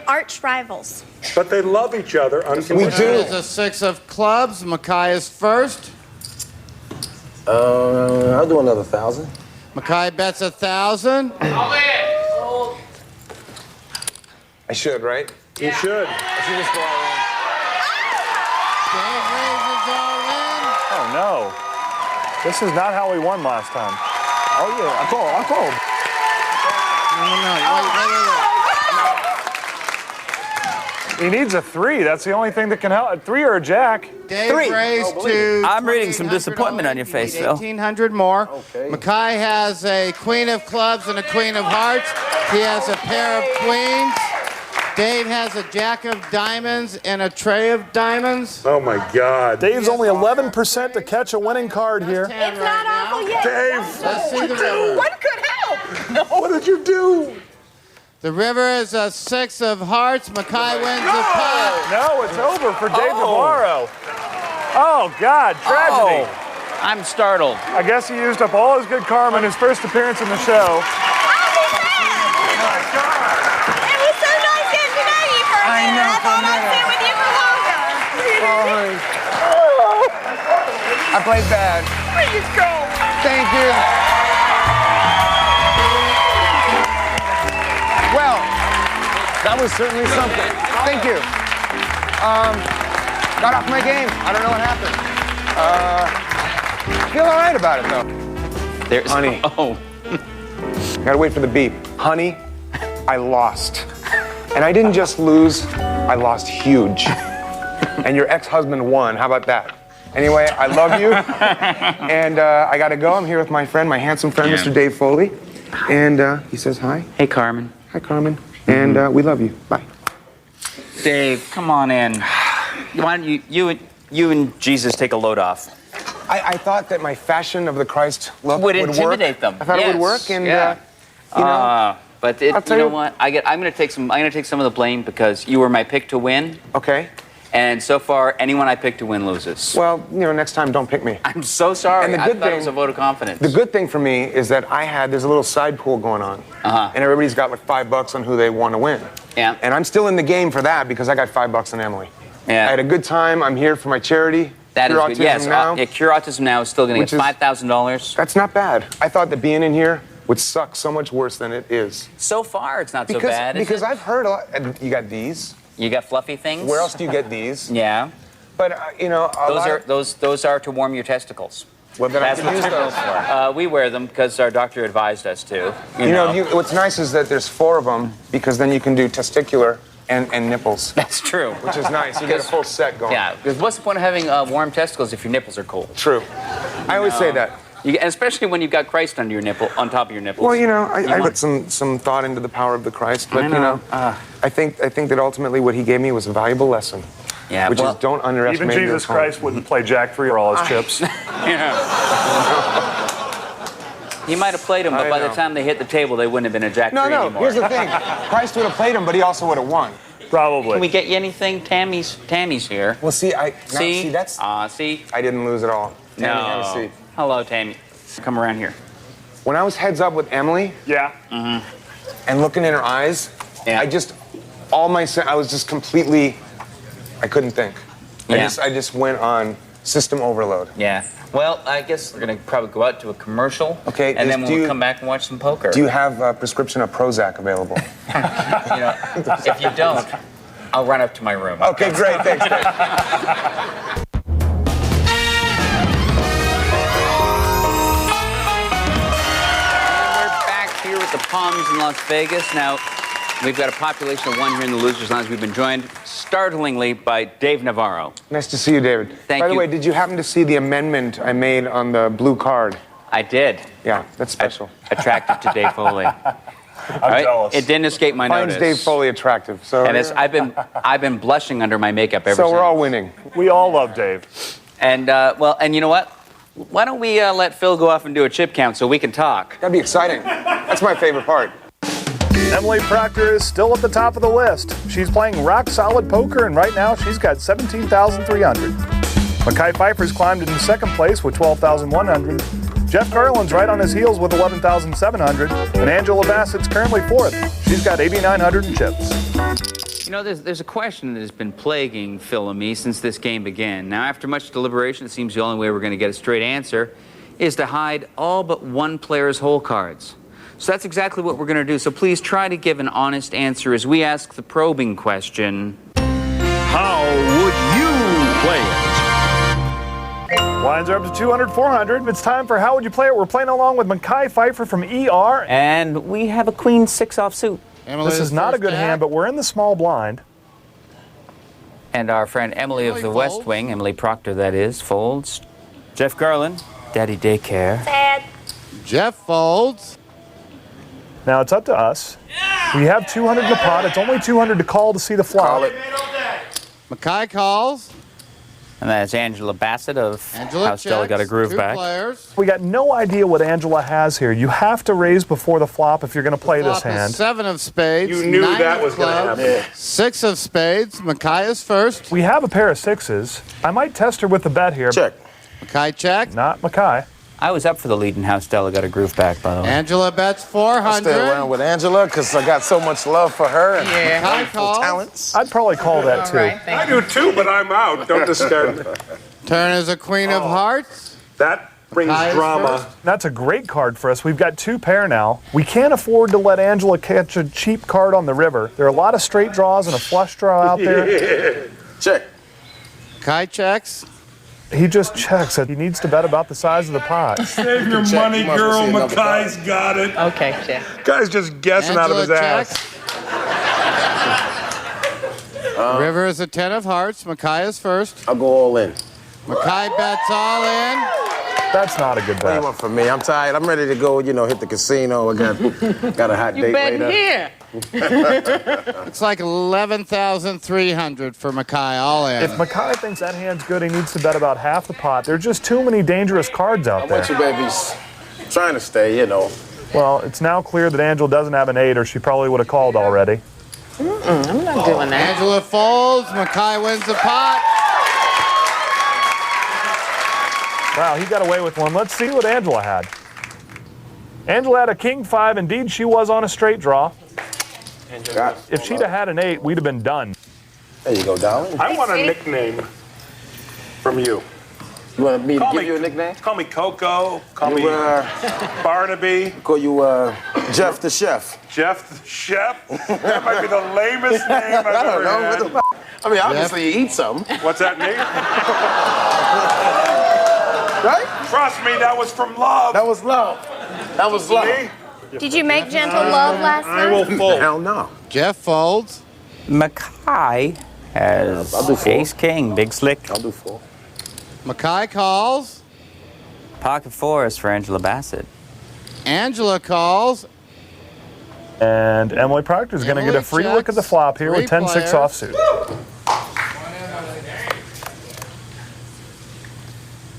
arch rivals. But they love each other unconditionally. There's a 6 of clubs. Mackay is first. I'll do another 1,000. Mackay bets 1,000. I should, right? You should. I should just go all in. Dave raises all in. Oh no. This is not how we won last time. Oh yeah, I called. No. He needs a 3. That's the only thing that can help. A 3 or a jack. Dave raised to. I'm reading some 1,800 disappointment on only. your face, You need Phil. 1,800 more. Okay. Mackay has a queen of clubs and a queen of hearts. He has a pair of queens. Dave has a jack of diamonds and a tray of diamonds. Oh my God. Dave's only 11% to catch a winning card here. It's not awful yet. Dave, Let's see the river. What could help? what did you do? The river is a 6 of hearts. Mackay wins the pot. No, it's over for Dave Navarro. Oh, God, tragedy. Oh, I'm startled. I guess he used up all his good karma in his first appearance in the show. It was so nice getting to know you for a minute. I thought I'd sit with you for longer. I played bad. Please go. Thank you. Well, that was certainly something. Thank you. Got off my game. I don't know what happened. I feel all right about it, though. There's Honey. Oh. Gotta wait for the beep. Honey, I lost. And I didn't just lose, I lost huge. And your ex-husband won. How about that? Anyway, I love you. And I gotta go. I'm here with my friend, my handsome friend, Mr. Dave Foley. And he says hi. Hey, Carmen. Hi, Carmen. And we love you. Bye. Dave, come on in. Why don't you and Jesus take a load off? I thought that my fashion of the Christ look Would would intimidate work. them. I thought it would work, and yeah. you know. But I'll you tell know you- what? I'm gonna take some of the blame because you were my pick to win, Okay. and so far anyone I pick to win loses. Well, next time don't pick me. I'm so sorry. And the I good thought it was thing- a vote of confidence. The good thing for me is that there's a little side pool going on. Uh-huh. And everybody's got like $5 on who they want to win. Yeah. And I'm still in the game for that because I got $5 on Emily. Yeah. I had a good time. I'm here for my charity. That is Cure good. Autism Yes, Now. Cure Autism Now is still going to Which get is- $5,000. That's not bad. I thought that being in here would suck so much worse than it is. So far, it's not Because, so bad. because is it? I've heard a lot. And you got these. You got fluffy things. Where else do you get these? Yeah. But Those are to warm your testicles. Well, then I That's can what use they're those. for. We wear them because our doctor advised us to. You know, what's nice is that there's 4 of them because then you can do testicular and nipples, That's true. which is nice. You get a full set going. Yeah, because what's the point of having warm testicles if your nipples are cold? True. I always say that. And especially when you've got Christ under your nipple, on top of your nipples. Well, I want- put some thought into the power of the Christ, but I know. I think that ultimately what he gave me was a valuable lesson. Yeah, Which well, is don't Even underestimate your Jesus opponent. Christ wouldn't play Jack 3 or all his chips. He might have played them, but I by the know. time they hit the table, they wouldn't have been a Jack 3 No, anymore. here's the thing. Christ would have played him, but he also would have won. Probably. Can we get you anything? Tammy's here. Well, see, See? that's... See? I didn't lose at all. Tammy, have a seat. Hello, Tammy. Come around here. When I was heads up with Emily Yeah. and looking in her eyes, Yeah. I was just completely, I couldn't think. Yeah. I just went on System overload. Yeah. Well, I guess we're going to probably go out to a commercial. Okay. And then we'll come back and watch some poker. Do you have a prescription of Prozac available? You know, if you don't, I'll run up to my room. Okay, great. Thanks, Dave. Here with the Palms in Las Vegas. Now, we've got a population of 1 here in the Losers Lounge. We've been joined, startlingly, by Dave Navarro. Nice to see you, David. Thank By you. the way, did you happen to see the amendment I made on the blue card? I did. Yeah, that's special. Attracted to Dave Foley. I'm jealous. It didn't escape my Finds notice. Dave Foley attractive. So And I've been blushing under my makeup ever since. So we're all winning. We all love Dave. And, and you know what? Why don't we let Phil go off and do a chip count so we can talk? That'd be exciting. That's my favorite part. Emily Proctor is still at the top of the list. She's playing rock solid poker, and right now she's got 17,300. Mackay Pfeiffer's climbed into second place with 12,100. Jeff Garland's right on his heels with 11,700, and Angela Bassett's currently fourth. She's got 8,900 in chips. You know, there's a question that has been plaguing Phil and me since this game began. Now, after much deliberation, it seems the only way we're going to get a straight answer is to hide all but one player's hole cards. So that's exactly what we're going to do. So please try to give an honest answer as we ask the probing question. How would you play it? Lines are up to 200, 400. It's time for How Would You Play It? We're playing along with Mackay Pfeiffer from ER. And we have a queen 6 offsuit. This is not a good hand, but we're in the small blind. And our friend Emily of the West Wing, Emily Proctor, that is, folds. Jeff Garland, Daddy Daycare. Sad. Jeff folds. Now it's up to us. We have 200 in the pot. It's only 200 to call to see the flop. Call it. Mackay calls. And that's Angela Bassett of Angela How Stella Got a Groove two Back. Players. We got no idea what Angela has here. You have to raise before the flop if you're going to play this Flop is hand. 7 of spades. You knew 9 that of was going to clubs, happen. 6 of spades. Mackay is first. We have a pair of sixes. I might test her with the bet here. Check. Mackay check. Not Mackay. I was up for the lead in How Stella Got a Groove Back, by the way. Angela bets I'll 400. stay around with Angela because I got so much love for her and Yeah. Mackay wonderful calls. talents. I'd probably call that too. All right, thank I do too, but I'm out. Don't discard me. Turn is a queen of hearts. That brings Mackay is drama. first. That's a great card for us. We've got 2 pair now. We can't afford to let Angela catch a cheap card on the river. There are a lot of straight draws and a flush draw out there. Check. Mackay checks. He just checks that he needs to bet about the size of the pot. Save your Check. money, You might as well girl. see another Mackay's got it. Okay, Jeff. Guy's just guessing out of his Angela ass. checks. River is a 10 of hearts. Mackay is first. I'll go all in. Mackay bets all in. That's not a good What do you bet. want from me? I'm tired. I'm ready to go, hit the casino. I got a hot You date betting later. here. It's like 11,300 for Mackay all in. If Mackay thinks that hand's good, he needs to bet about half the pot. There are just too many dangerous cards out I want you there. babies trying to stay, Well, it's now clear that Angela doesn't have an 8 or she probably would have called already. I'm not doing that. Angela folds. Mackay wins the pot. Wow, he got away with one. Let's see what Angela had. Angela had a king 5. Indeed, she was on a straight draw. Got If she'd have had an 8, we'd have been done. There you go, darling. I want a nickname from you. You want me to Call give me- you a nickname? Call me Coco. Call me You, Barnaby. call you Jeff the Chef. Jeff the Chef. That might be the lamest name I've I don't ever know. had. What the f- I mean, obviously you eat something, What's that name? right? Trust me, that was from love. That was love. That was love. Me? Did you make gentle love last I will night? fold. Hell no. Jeff folds. Mackay has I'll do 4. Ace King, big slick. I'll do 4. Mackay calls. Pocket 4 is for Angela Bassett. Angela calls. And Emily Proctor's going to get a free Emily look at the checks. flop here with 3 10-6 players. offsuit.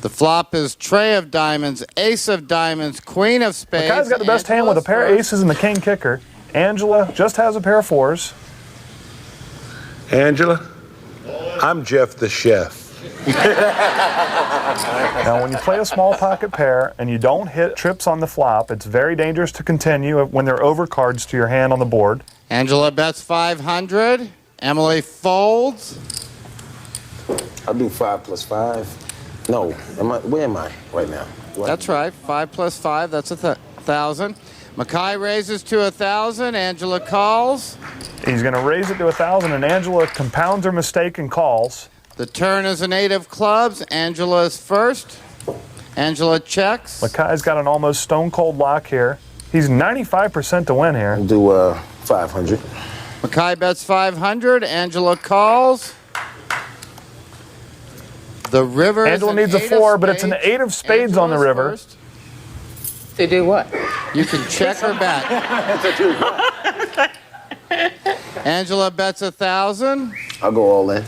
The flop is tray of diamonds, ace of diamonds, queen of spades. Mackay's got the best hand with a pair of aces and the king kicker. Angela just has a pair of 4s. Angela, I'm Jeff the Chef. Now, when you play a small pocket pair and you don't hit trips on the flop, it's very dangerous to continue when there are overcards to your hand on the board. Angela bets 500. Emily folds. I'll do 5 plus 5. No, where am I right now? What? That's right. 5 plus 5, that's 1,000. Mackay raises to 1,000. Angela calls. He's going to raise it to 1,000, and Angela compounds her mistake and calls. The turn is an 8 of clubs. Angela is first. Angela checks. Mackay's got an almost stone-cold lock here. He's 95% to win here. I'll do 500. Mackay bets 500. Angela calls. The river. Angela needs a 4, but it's an 8 of spades on the river. First. To do what? You can check her bet. Angela bets 1,000. I'll go all in.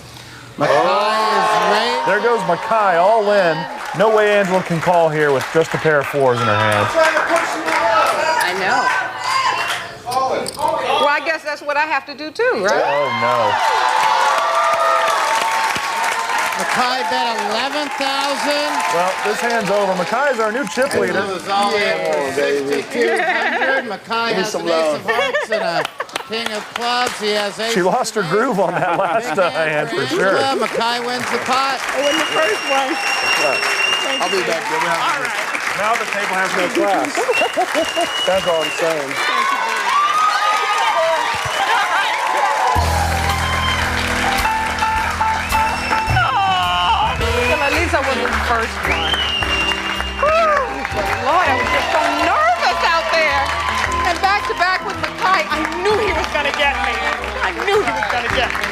Mackay is raised. There goes Mackay all in. No way Angela can call here with just a pair of 4s in her hand. I know. Well, I guess that's what I have to do too, right? Oh, no. Mackay bet 11,000. Well, this hand's over. Mackay's our new chip leader. Angela's all in for 6,200. Mackay has an ace of hearts and a king of clubs. He has ace. She lost her groove on that last hand for sure. Mackay wins the pot. I won the first one. I'll be back there. All right. Now the table has no class. That's all I'm saying. Well, at least I won the first one. Lord, I was just so nervous out there. And back to back with Mackay, I knew he was going to get me. I knew he was going to get me.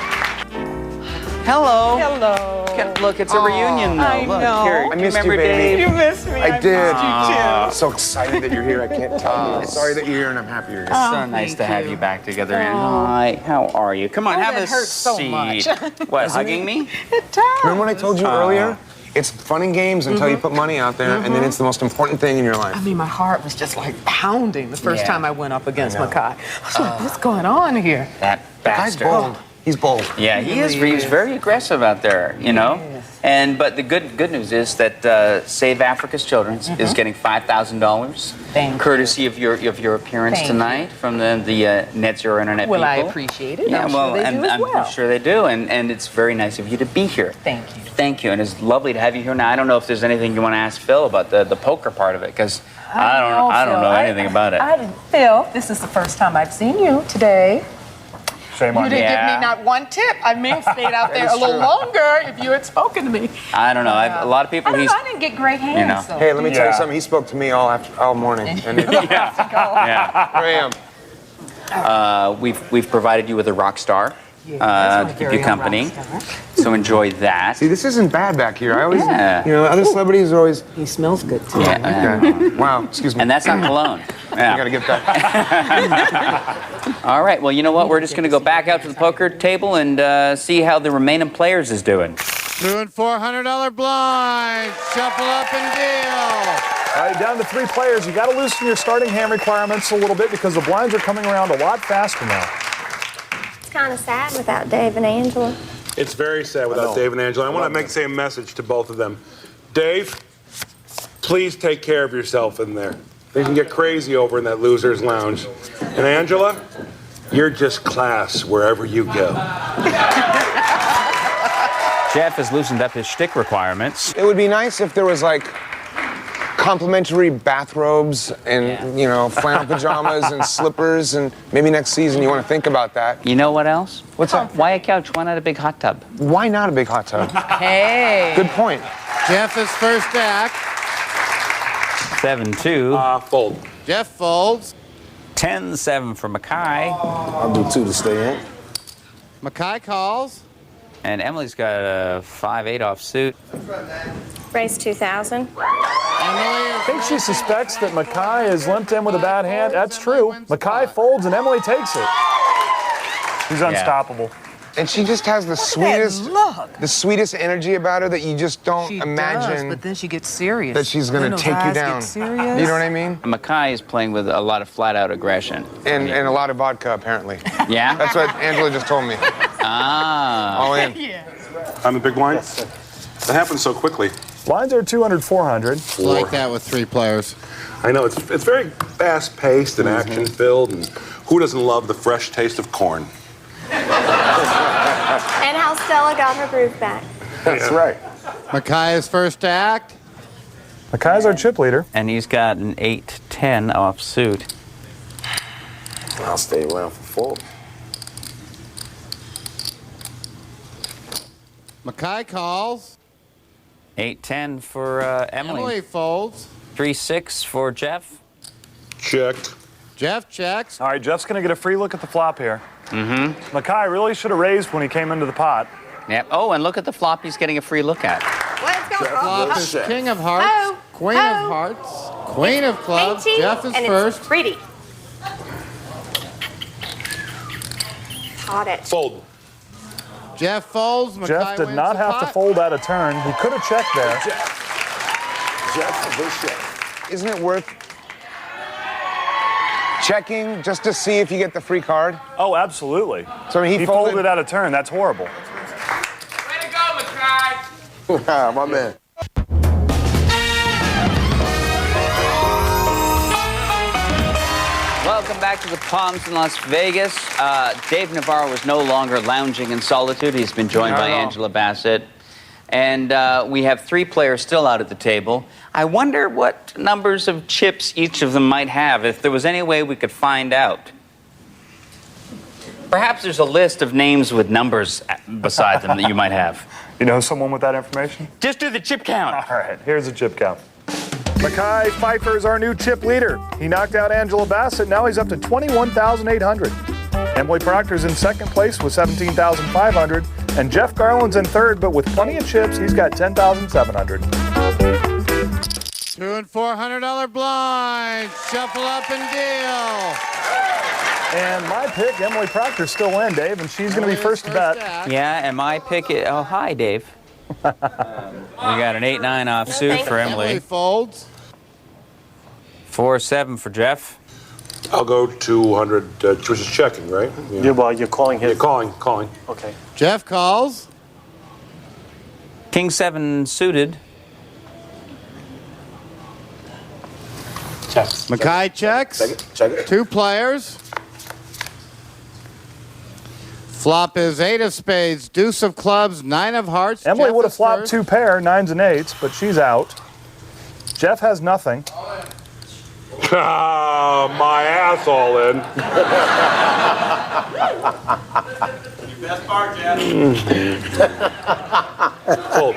Hello. Hello. Look, it's a reunion, though. I Look, know. here. I missed you, remember baby. Dave? You missed me. I did. missed you too. I'm so excited that you're here. I can't tell you. I'm sorry that you're here, and I'm happy you're here. So nice to have you back together. And hi, how are you? Come on, Oh, have that a hurts so seat. much. What, hugging me? It does. Remember what I told you earlier? It's fun and games until you put money out there, and then it's the most important thing in your life. I mean, my heart was just like pounding the first Yeah. time I went up against Mackay. I was like, what's going on here? That Guy's bastard. bold. He's bold. Yeah, he is. really He's is. very aggressive out there, you know. Yes. But the good news is that Save Africa's Children is getting $5,000, Thank courtesy of your appearance Thank tonight from the Net Zero Internet Well, people. I appreciate it. Yeah, I'm well, sure they do as well. I'm sure they do, and it's very nice of you to be here. Thank you. Thank you, and it's lovely to have you here. Now, I don't know if there's anything you want to ask Phil about the poker part of it, because I don't know anything about it. Phil, this is the first time I've seen you today. Shame You on didn't you. give me not one tip. I mean, stayed out there a little longer if you had spoken to me. I don't know. A lot of people. I didn't get great hands. You know. So. Hey, let me tell Yeah. you something. He spoke to me all morning, and here Yeah. I am. We've provided you with a rock star Yeah, that's my to keep very you own company. rock star. So enjoy that. See, this isn't bad back here. I always, Yeah. other celebrities are always. He smells good too. Yeah, Okay. Wow, excuse me. and that's not cologne. Yeah. I gotta get that. All right. Well, you know what? We're just going to go back out to the poker table and see how the remaining players is doing. Doing $400 blind. Shuffle up and deal. All right, down to 3 players. You got to loosen your starting hand requirements a little bit because the blinds are coming around a lot faster now. It's kind of sad without Dave and Angela. It's very sad without Dave and Angela. I want to say a message to both of them. Dave, please take care of yourself in there. They can get crazy over in that loser's lounge. And Angela, you're just class wherever you go. Jeff has loosened up his shtick requirements. It would be nice if there was like complimentary bathrobes and flannel pajamas and slippers, and maybe next season you want to think about that. You know what else? What's that? Why a couch? Why not a big hot tub? Why not a big hot tub? Hey. Good point. Jeff is first act. 7-2. Fold. Jeff folds. 10-7 for Mackay. I'll do 2 to stay in. Mackay calls. And Emily's got a 5-8 offsuit. Raise 2,000. I think she suspects that Mackay is limped in with a bad hand. That's true. Mackay folds and Emily takes it. She's unstoppable. And she just has the sweetest energy about her that you just don't She imagine does, but then she gets serious. that she's going Then to those take you eyes down. get serious. You know what I mean? Mackay is playing with a lot of flat-out aggression. And a lot of vodka, apparently. Yeah? That's what Angela just told me. Ah. All in. I'm the big blind. That happened so quickly. Blinds are 200, 400. Like that with 3 players. I know, it's very fast-paced and action-filled, and who doesn't love the fresh taste of corn? And how Stella got her groove back. That's right. Makai's first to act. Makai's our chip leader. And he's got an 8-10 offsuit. I'll stay around for fold. Makai calls. 8-10 for Emily. Emily folds. 3-6 for Jeff. Check. Jeff checks. All right, Jeff's going to get a free look at the flop here. Mm-hmm. Makai really should have raised when he came into the pot. Yep. Oh, and look at the flop he's getting a free look at. Let's go. Flop is king of hearts, queen of hearts, queen of clubs. Jeff is and first. It's pretty. Caught it. Fold. Jeff folds. Makai Jeff did wins not the have pot. to fold out a turn. He could have checked there. Jeff, a good shot. Isn't it worth checking just to see if you get the free card? Oh, absolutely. So he folded out a turn. That's horrible. Way to go, Makai. Ah, my man. Welcome back to the Palms in Las Vegas. Dave Navarro is no longer lounging in solitude. He's been joined by Angela Bassett. And we have 3 players still out at the table. I wonder what numbers of chips each of them might have, if there was any way we could find out. Perhaps there's a list of names with numbers beside them that you might have. You know someone with that information? Just do the chip count. All right, here's the chip count. Makai Pfeiffer is our new chip leader. He knocked out Angela Bassett. Now he's up to 21,800. Emily Proctor's in second place with 17,500. And Jeff Garland's in third, but with plenty of chips, he's got 10,700. $200 and $400 blinds. Shuffle up and deal. And my pick, Emily Proctor's still in, Dave, and she's going to be first to bet. Yeah, and my pick is... Oh, hi, Dave. We got an 8-9 offsuit for Emily. Emily folds. 4-7 for Jeff. I'll go 200, which is checking, right? Yeah, well, you're calling his. Yeah, calling. Okay. Jeff calls. King 7 suited. Check. Makai checks. Check it. 2 players. Flop is 8 of spades, deuce of clubs, 9 of hearts. Emily Jeff would have is flopped first. 2 pair, 9s and 8s, but she's out. Jeff has nothing. My ass all in. Best part, Jeff. Fold.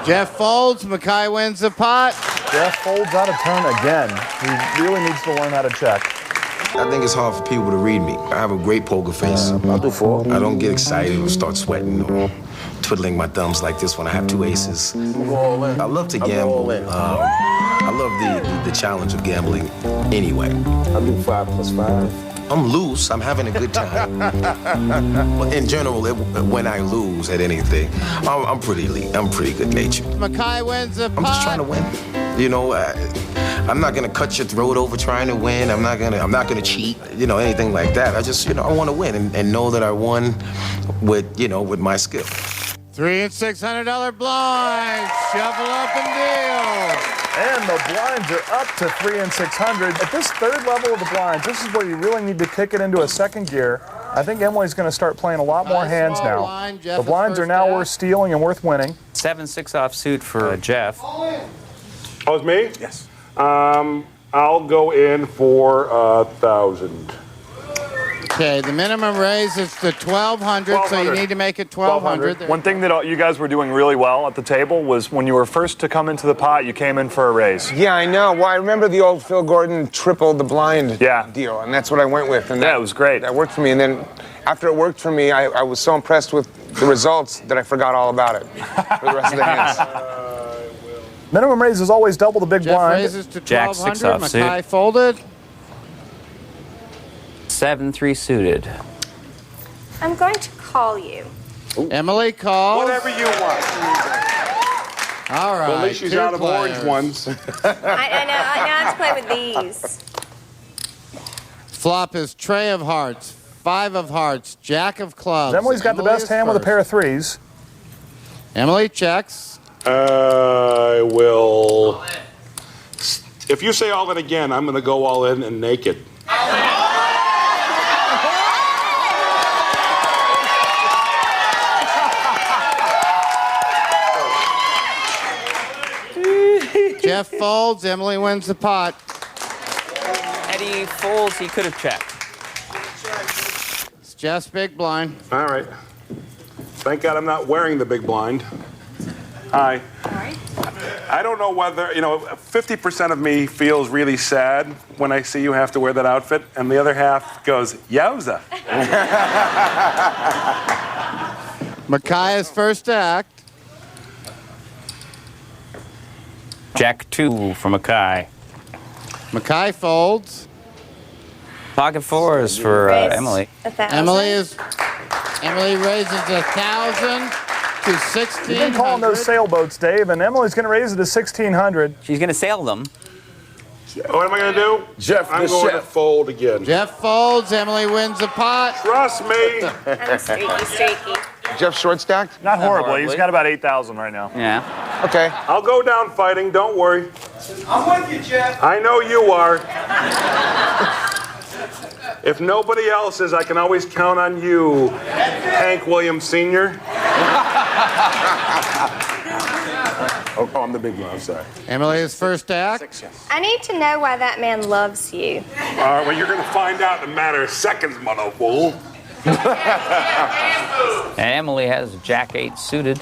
Jeff folds. Makai wins the pot. Jeff folds out a turn again. He really needs to learn how to check. I think it's hard for people to read me. I have a great poker face. I'll do 4. I don't get excited or start sweating or twiddling my thumbs like this when I have 2 aces. I love to gamble. I love the challenge of gambling anyway. I'll do 5 plus 5. I'm loose. I'm having a good time. But in general, when I lose at anything, I'm pretty good natured. Makai wins the pot. I'm just trying to win. You know, I'm not gonna cut your throat over trying to win. I'm not gonna cheat. You know, anything like that. I just, I want to win and know that I won with my skill. $300 and $600 blinds. Shuffle up and deal. And the blinds are up to 3 and 600. At this third level of the blinds, this is where you really need to kick it into a second gear. I think Emily's going to start playing a lot more hands now. Blind. The blinds are now worth stealing and worth winning. 7-6 offsuit for Jeff. Oh, it's me? Yes. I'll go in for 1,000. Okay, the minimum raise is to 1,200, so you need to make it 1,200. One thing that you guys were doing really well at the table was when you were first to come into the pot, you came in for a raise. Yeah, I know. Well, I remember the old Phil Gordon triple the blind deal, and that's what I went with. And it was great. That worked for me. And then after it worked for me, I was so impressed with the results that I forgot all about it for the rest of the hands. Minimum raise is always double the big Jeff blind. raises to Jack 1,200. 6 offsuit. Makai folded. 7-3 suited. I'm going to call you. Emily calls. Whatever you want. All right. Well, at least she's 2 out of players. orange ones. I know. I know how to play with these. Flop is tray of hearts, 5 of hearts, jack of clubs. Emily's got the Emily best is hand with a first. pair of 3s. Emily checks. I will. If you say all in again, I'm going to go all in and naked. Jeff folds. Emily wins the pot. Eddie folds. He could have checked. It's Jeff's big blind. All right. Thank God I'm not wearing the big blind. Hi. Hi. I don't know whether, 50% of me feels really sad when I see you have to wear that outfit, and the other half goes, yowza. Micaiah's first act. Jack 2 for Mackay. Mackay folds. Pocket 4s for Emily. 1,000. Emily raises 1,000 to 1,600. You've been calling those sailboats, Dave, and Emily's going to raise it to 1,600. She's going to sail them. What am I going to do? Jeff, I'm the going to chef. fold again. Jeff folds. Emily wins the pot. Trust me. I'm streaky. Jeff short stacked? Not horribly. horribly. He's got about 8,000 right now. Yeah. Okay. I'll go down fighting, don't worry. I'm with you, Jeff. I know you are. If nobody else is, I can always count on you, Hank Williams Sr. Oh, I'm the big one. I'm sorry. Emily's first act. I need to know why that man loves you. All right, well, you're going to find out in a matter of seconds, mother fool. And Emily has Jack 8 suited.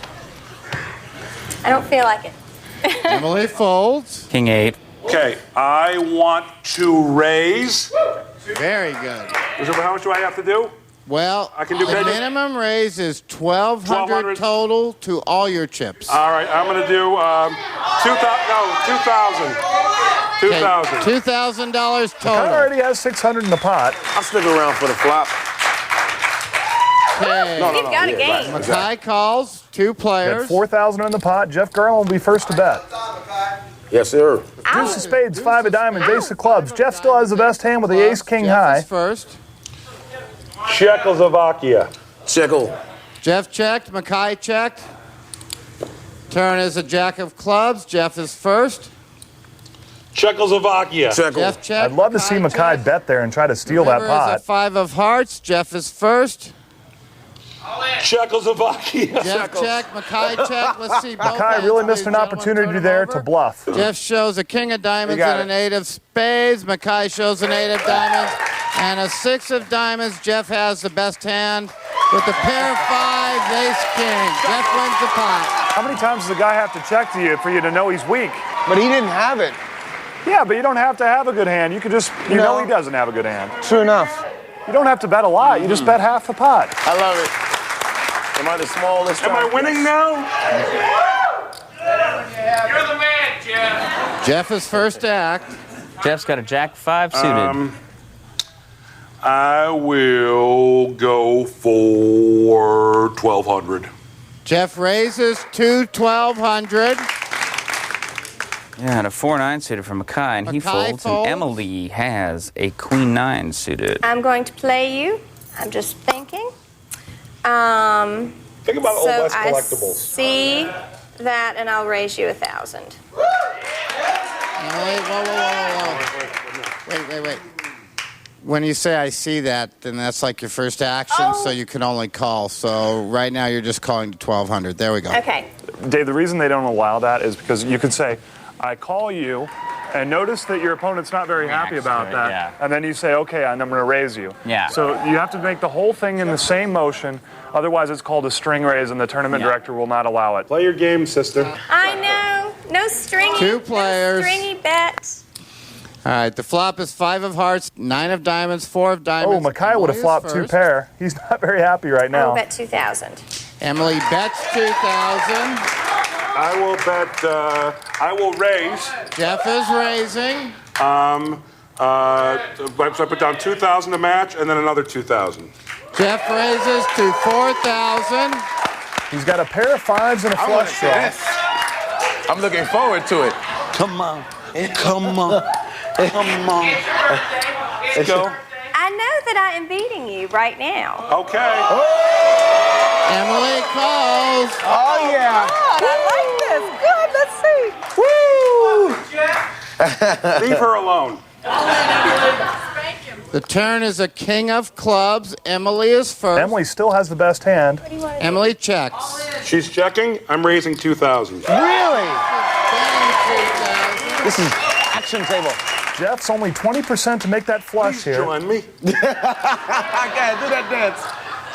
I don't feel like it. Emily folds. King 8. Okay, I want to raise. Very good. So how much do I have to do? Well, I can do the better. minimum raise is 1,200 total to all your chips. All right, I'm going to do 2,000. $2,000 Kyle total. already has 600 in the pot. I'll stick around for the flop. Okay. You've got a game. Mackay calls. 2 At players. 4,000 in the pot. Jeff Garland will be first to bet. Yes, sir. Deuce of spades, 5 of diamonds, ace of clubs. Jeff still has the best hand with the ace king Jeff high. is first. Czechoslovakia. Checkle. Jeff checked. Mackay checked. Turn is a jack of clubs. Jeff is first. Czechoslovakia. Checkle. Jeff checked. I'd love to see Mackay checked. bet there and try to steal that River is a pot. 5 of hearts. Jeff is first. Czechoslovakia. Jeff checked. Mackay checked. Let's see. Both Mackay hands, really ladies missed and an gentlemen. opportunity Turn 'em there over. to bluff. Jeff shows a king of diamonds got and it. an 8 of spades. Mackay shows an 8 of diamonds and a 6 of diamonds. Jeff has the best hand with the pair of 5, ace king. Jeff wins the pot. How many times does a guy have to check to you for you to know he's weak? But he didn't have it. Yeah, but you don't have to have a good hand. You could just, you know No. he doesn't have a good hand. True enough. You don't have to bet a lot. You just bet half the pot. I love it. Am I the smallest? Am I winning now? You're the man, Jeff. Jeff is first act. Jeff's got a Jack 5 suited. I will go for 1,200. Jeff raises to 1,200. Yeah, and a 4-9 suited for Mackay, and he Mackay folds. folds. And Emily has a Queen 9 suited. I'm going to play you. I'm just thinking. Think about old So West I collectibles. see that, and I'll raise you 1,000. Emily, whoa. Wait. When you say I see that, then that's like your first action, so you can only call. So right now you're just calling to 1,200. There we go. Okay. Dave, the reason they don't allow that is because you could say, I call you, and notice that your opponent's not very happy about to it, that. yeah. And then you say, okay, and I'm going to raise you. Yeah. So you have to make the whole thing in the same motion. Otherwise, it's called a string raise, and the tournament director will not allow it. Play your game, sister. I know. No stringy. 2 players. No stringy bets. All right, the flop is 5 of hearts, 9 of diamonds, 4 of diamonds. Oh, Mackay would have Emily is flopped 2 first. pair. He's not very happy right I will now. bet 2,000. Emily bets 2,000. I will bet, I will raise. Jeff is raising. So I put down 2,000 to match and then another 2,000. Jeff raises to 4,000. He's got a pair of 5s and a flush draw. I'm looking forward to it. Come on. Come on. Come on. Let's go. I know that I am beating you right now. Okay. Emily calls. Oh, yeah. Leave her alone. The turn is a king of clubs. Emily is first. Emily still has the best hand. Emily checks. She's checking. I'm raising 2,000. Really? This is action table. Jeff's only 20% to make that flush here. Join me. I can't do that dance.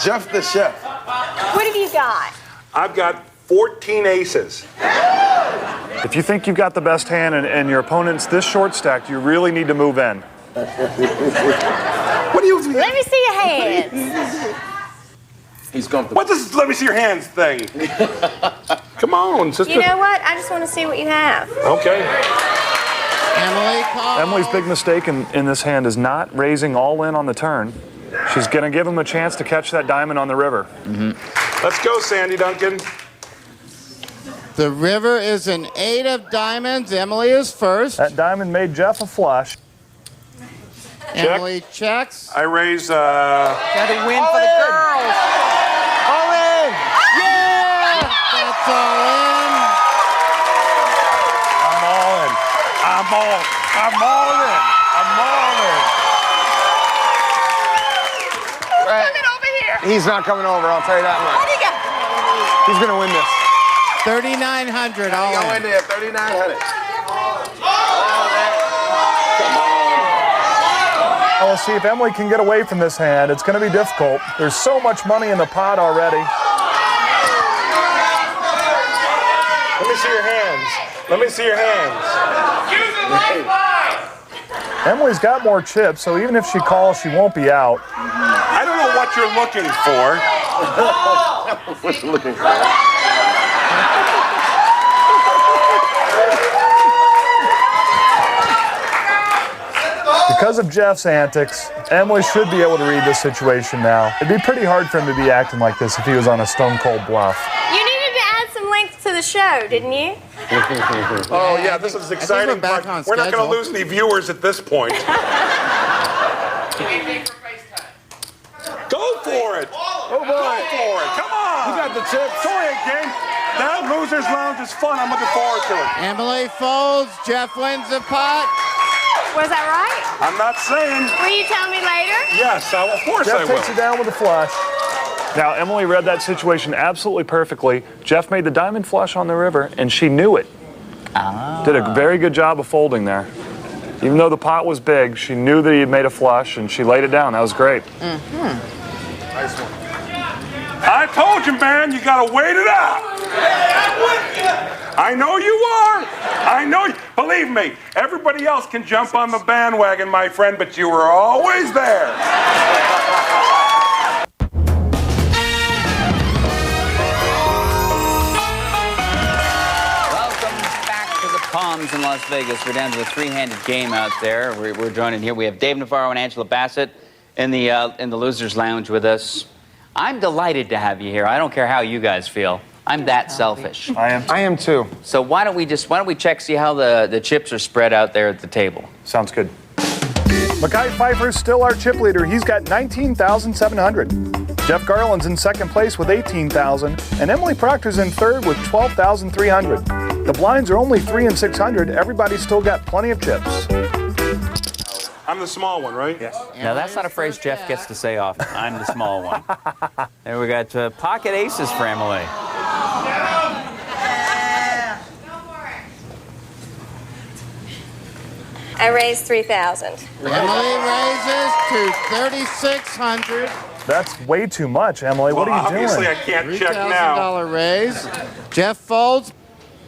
Jeff the chef. What have you got? I've got 14 aces. If you think you've got the best hand and your opponent's this short stacked, you really need to move in. What do you... Let me see your hands. He's comfortable. What this let me see your hands thing? Come on, sister. You know what? I just want to see what you have. Okay. Emily calls. Emily's big mistake in this hand is not raising all in on the turn. She's going to give him a chance to catch that diamond on the river. Let's go, Sandy Duncan. The river is an 8 of diamonds. Emily is first. That diamond made Jeff a flush. Emily checks. I raise, Got to win for the girls. All in! Yeah! That's all in. I'm all in. I'm all in. I'm all in. Right. He's not coming over, I'll tell you that much. What do you got? He's gonna win this. 3,900 all Go in in. there, 3,900. Well, we'll see if Emily can get away from this hand. It's going to be difficult. There's so much money in the pot already. Let me see your hands. Let me see your hands. Emily's got more chips, so even if she calls, she won't be out. I don't know what you're looking for. What's he looking for? Because of Jeff's antics, Emily should be able to read this situation now. It'd be pretty hard for him to be acting like this if he was on a stone cold bluff. You needed to add some length to the show, didn't you? Oh, yeah, this is exciting. we're back on We're not going to schedule. lose any viewers at this point. Go for it. Oh boy. Go for it. Come on. You got the chips. It's only a game. That Losers Lounge is fun. I'm looking forward to it. Emily folds. Jeff wins the pot. Was that right? I'm not saying. Will you tell me later? Yes, of course I Jeff will. takes it down with a flush. Now, Emily read that situation absolutely perfectly. Jeff made the diamond flush on the river, and she knew it. Did a very good job of folding there. Even though the pot was big, she knew that he had made a flush, and she laid it down. That was great. Nice one. I told you, man, you got to wait it out. I know you are. I know. Believe me, everybody else can jump on the bandwagon, my friend, but you were always there. Welcome back to the Palms in Las Vegas. We're down to the three-handed game out there. We're joining here. We have Dave Navarro and Angela Bassett in the Losers Lounge with us. I'm delighted to have you here. I don't care how you guys feel. I'm that selfish. I am too. So why don't we check, see how the chips are spread out there at the table? Sounds good. Mekhi Phifer's still our chip leader. He's got 19,700. Jeff Garland's in second place with 18,000, and Emily Proctor's in third with 12,300. The blinds are only 3 and 600. Everybody's still got plenty of chips. I'm the small one, right? Yes. Now, that's not a phrase Jeff gets to say often. I'm the small one. And we got pocket aces for Emily. I raised 3,000. Emily raises to 3,600. That's way too much, Emily. What are you Obviously, doing? I can't check now. $3,000 raise. Jeff folds.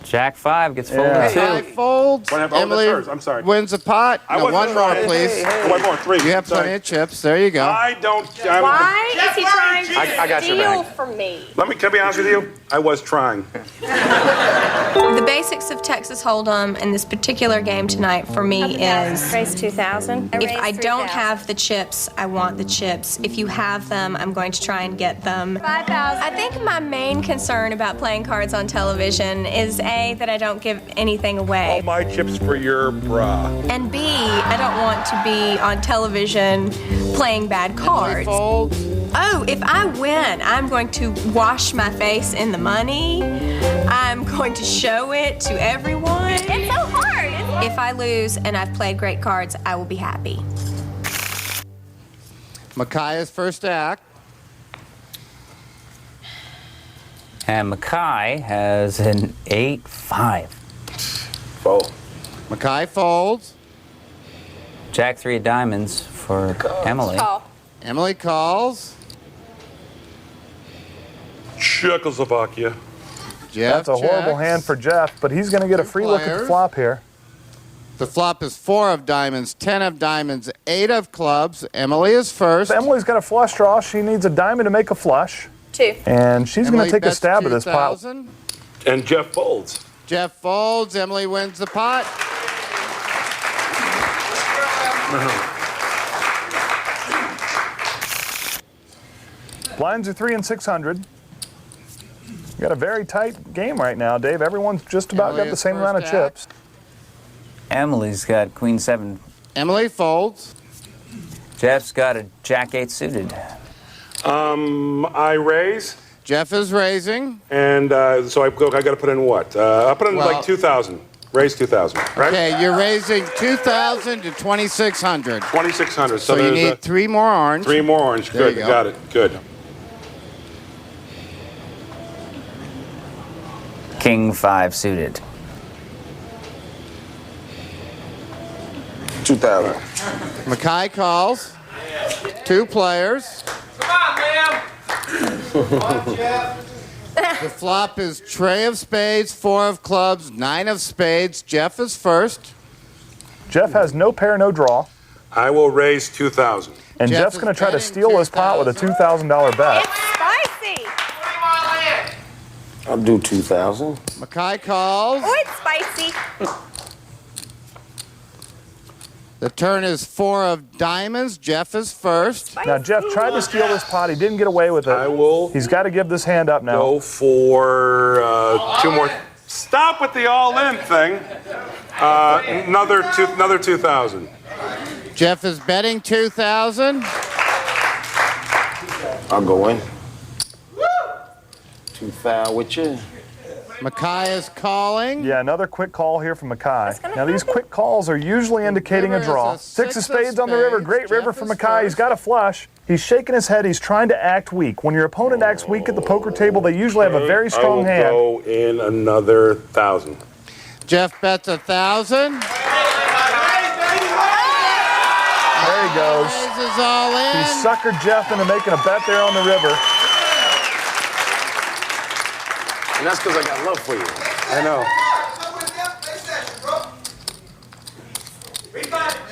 Jack 5 gets folded Mekhi too. folds. What happened? Oh, Emily that's hers. I'm sorry. wins the pot. I No, wasn't one more, trying. please. One more, 3. You have Sorry. plenty of chips. There you go. I don't. Why is he trying to I got your steal back. from me? Can I be honest with you? I was trying. The basics of Texas Hold'em in this particular game tonight for me is Raised 2,000. if I don't have the chips, I want the chips. If you have them, I'm going to try and get them. 5,000. I think my main concern about playing cards on television is A, that I don't give anything away. All my chips for your bra. And B, I don't want to be on television playing bad cards. Folds. Oh, if I win, I'm going to wash my face in the money. I'm going to show it to everyone. It's so hard. If I lose and I've played great cards, I will be happy. Mekhi's first act. And Mekhi has an 8-5. Fold. Mackay folds. Jack 3 of diamonds for Emily. Call. Emily calls. Czechoslovakia. Jeff That's a horrible checks. hand for Jeff, but he's going to get a free look at the players. flop here. The flop is 4 of diamonds, 10 of diamonds, 8 of clubs. Emily is first. So Emily's got a flush draw. She needs a diamond to make a flush. 2. And she's going Emily to take a bets stab at this pot. 2,000. And Jeff folds. Jeff folds. Emily wins the pot. Blinds are 3 and 600. You got a very tight game right now, Dave. Everyone's just about Emily got the is same amount of first chips. Emily's got Queen 7. Emily folds. Jeff's got a Jack 8 suited. I raise, Jeff is raising. and so I got to put in what? I put in Well- like 2,000. Raise 2,000, right? Okay, you're raising 2,000 to 2,600. 2,600. So you there's need 3 more orange. 3 more orange. There Good, you go. got it. Good. King 5 suited. 2,000. Mackay calls. 2 players. Come on, Liam. The flop is Trey of spades, 4 of clubs, 9 of spades. Jeff is first. Jeff has no pair, no draw. I will raise 2,000. And Jeff Jeff's is going to try to betting steal this pot with a $2,000 bet. It's spicy. I'll do 2,000. Mackay calls. Oh, it's spicy. The turn is 4 of diamonds. Jeff is first. Now, Jeff tried to steal this pot. He didn't get away with it. I will He's got to give this hand up now. go for 2 more. Stop with the all-in thing. Another 2,000. Jeff is betting 2,000. I'll go in. 2,000 with you. Mackay is calling. Yeah, another quick call here from Mackay. Now, these quick calls are usually indicating a river is draw. a 6 of six of spades on the river. spades. Great river Jeff for is Mackay. He's first. got a flush. He's shaking his head. He's trying to act weak. When your opponent acts weak at the poker table, they usually have a very strong hand. I will go in another 1,000. Jeff bets 1,000. There he goes. Raises all in. He suckered Jeff into making a bet there on the river. And that's because I got love for you. I know.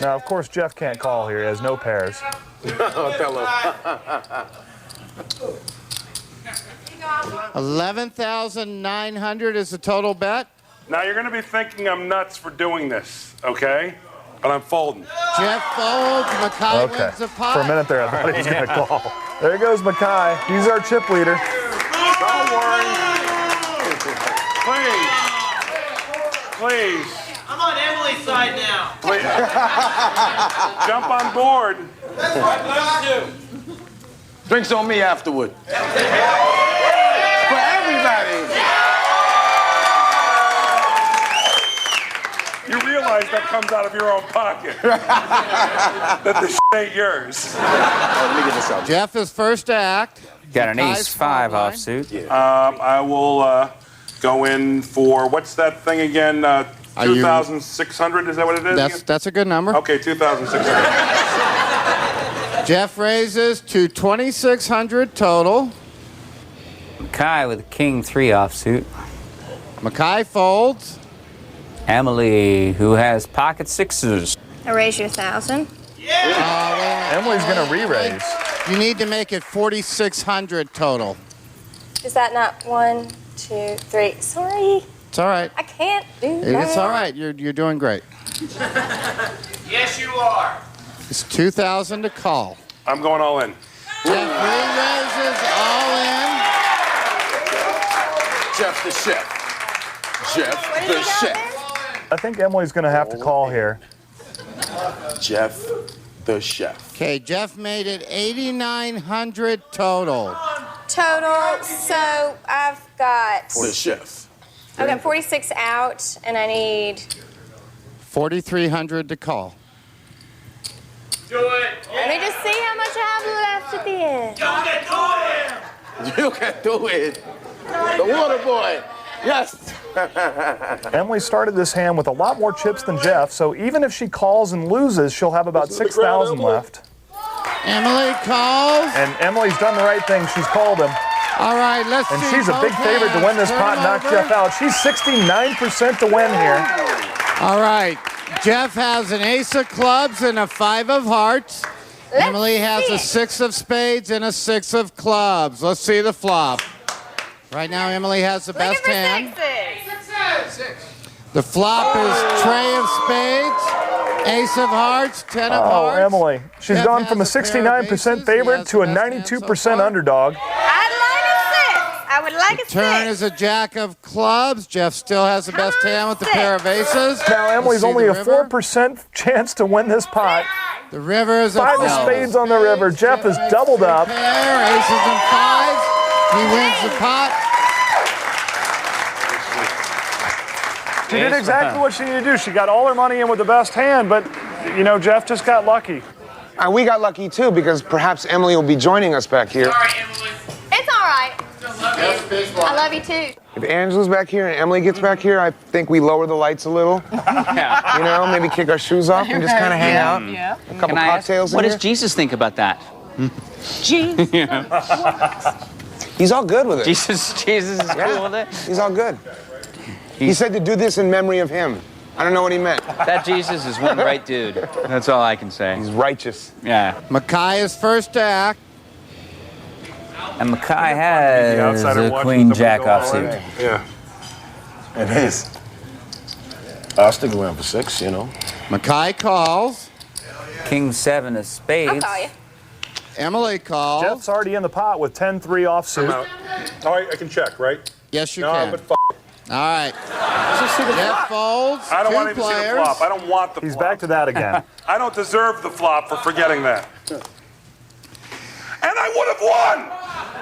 Now, of course, Jeff can't call here. He has no pairs. Othello. 11,900 is the total bet. Now you're going to be thinking I'm nuts for doing this, okay? But I'm folding. Jeff folds. Mackay Okay. wins the pot. For a minute there, I thought he was going to call. There goes Mackay. He's our chip leader. Don't worry. Please. I'm on Emily's side now. Jump on board. That's what I do. Drinks on me afterward. For everybody. You realize that comes out of your own pocket. That the shit ain't yours. Let me get this out. Jeff is first to act. Got an Mackay's Ace 5 front line. offsuit. I will go in for, what's that thing again? 2,600, is that what it is? That's a good number. Okay, 2,600. Jeff raises to 2,600 total. Mackay with a King 3 offsuit. Mackay folds. Emily, who has pocket 6s. I raise you 1,000. Emily's going to re-raise. You need to make it 4,600 total. Is that not 1, 2, 3? Sorry, It's all right. I can't do that. It's all right. You're doing great. Yes, you are. It's 2,000 to call. I'm going all in. Jeff re-raises all in. Jeff the chef. Jeff the chef. I think Emily's going to have to call here. Jeff the chef. Okay, Jeff made it 8,900 total. Total, so I've got, The chef. I've got 46 out, and I need, 4,300 to call. Do it. let me just see how much I have left at the end. You can do it. The water boy. Yes. Emily started this hand with a lot more chips than Jeff, so even if she calls and loses, she'll have about 6,000 left. Emily calls. And Emily's done the right thing. She's called him. All right, let's And see. she's a big favorite to win this pot and knock Jeff out. She's 69% to win here. All right. Jeff has an ace of clubs and a 5 of hearts. Emily has a 6 of spades and a 6 of clubs. Let's see the flop. Right now, Emily has the best hand. The flop is tray of spades, ace of hearts, 10 of hearts. Oh, Emily. She's Jeff gone has from a a pair of 69% aces. favorite He to a has the best hand so 92% far. underdog. I would like a 6. Turn is a jack of clubs. Jeff still has the best hand with the pair of aces. Now Emily's Let's see only the a river. 4% chance to win this pot. The river is a 5 of spades on the river. Jeff has doubled up. pair, aces and 5s. He wins the pot. She did exactly what she needed to do. She got all her money in with the best hand, but, you know, Jeff just got lucky. We got lucky too because perhaps Emily will be joining us back here. It's all right. I love you too. If Angela's back here and Emily gets back here, I think we lower the lights a little. You know, maybe kick our shoes off and just kind of hang out. Yeah. A couple Can I ask, cocktails in what here. does Jesus think about that? Jesus. He's all good with it. Jesus is cool with it? He's all good. He said to do this in memory of him. I don't know what he meant. That Jesus is one right dude. That's all I can say. He's righteous. Yeah. Mackay is first to act. And Mackay has a queen jack offsuit. Yeah. It is. I'll stick around for 6, you know. Mackay calls. King 7 of spades. I'll call you. Emily calls. Jeff's already in the pot with 10-3 offsuit. Oh, I can check, right? Yes, you no, can. but All right. Jeff folds. I don't want two him to see the players. flop. I don't want the He's flop. back to that again. I don't deserve the flop for forgetting that. And I would have won!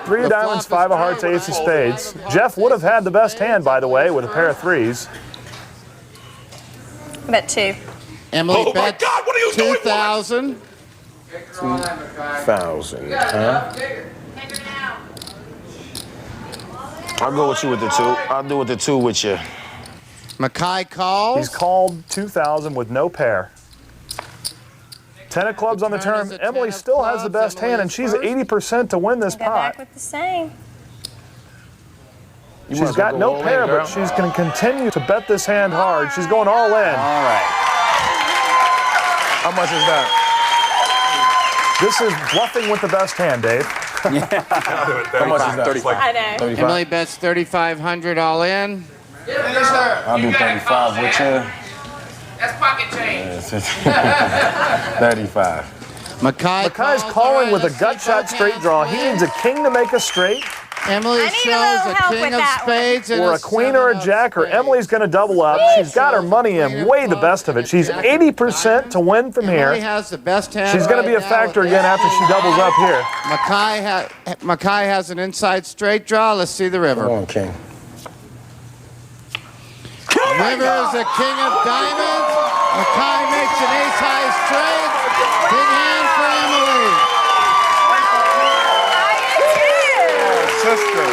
3 of diamonds, 5 of hearts, ace of spades. Jeff would have had the best hand, by the way, with a pair of 3s. I bet 2. Emily Oh my bets God, what are you doing, 2,000. 2,000, huh? I'll go with you with the 2. I'll do with the 2 with you. Mackay calls. He's called 2,000 with no pair. 10 of clubs on the turn. Emily still has the best hand, and she's 80% to win this Go back pot. with the same. She's got no pair, but she's going to continue to bet this hand hard. She's going all in. All right. How much is that? This is bluffing with the best hand, Dave. How much is that? 35. I know. 35? Emily bets 3,500 all in. I'll do 35 with you. That's pocket change. 35. Mackay's calling with a gut shot straight draw. He needs a king to make a straight, Emily I need a shows little a help king with of that one. spades and or a queen or a jack, or Emily's going to double up. She's got her money in, way the best of it. She's 80% to win from Emily here. has the best hand. She's going to be a right now factor with again this. after she doubles up here. Mackay has an inside straight draw. Let's see the river. Come on, king. River is a king of diamonds. Mackay makes an ace high straight. Big hand for Emily. Sister.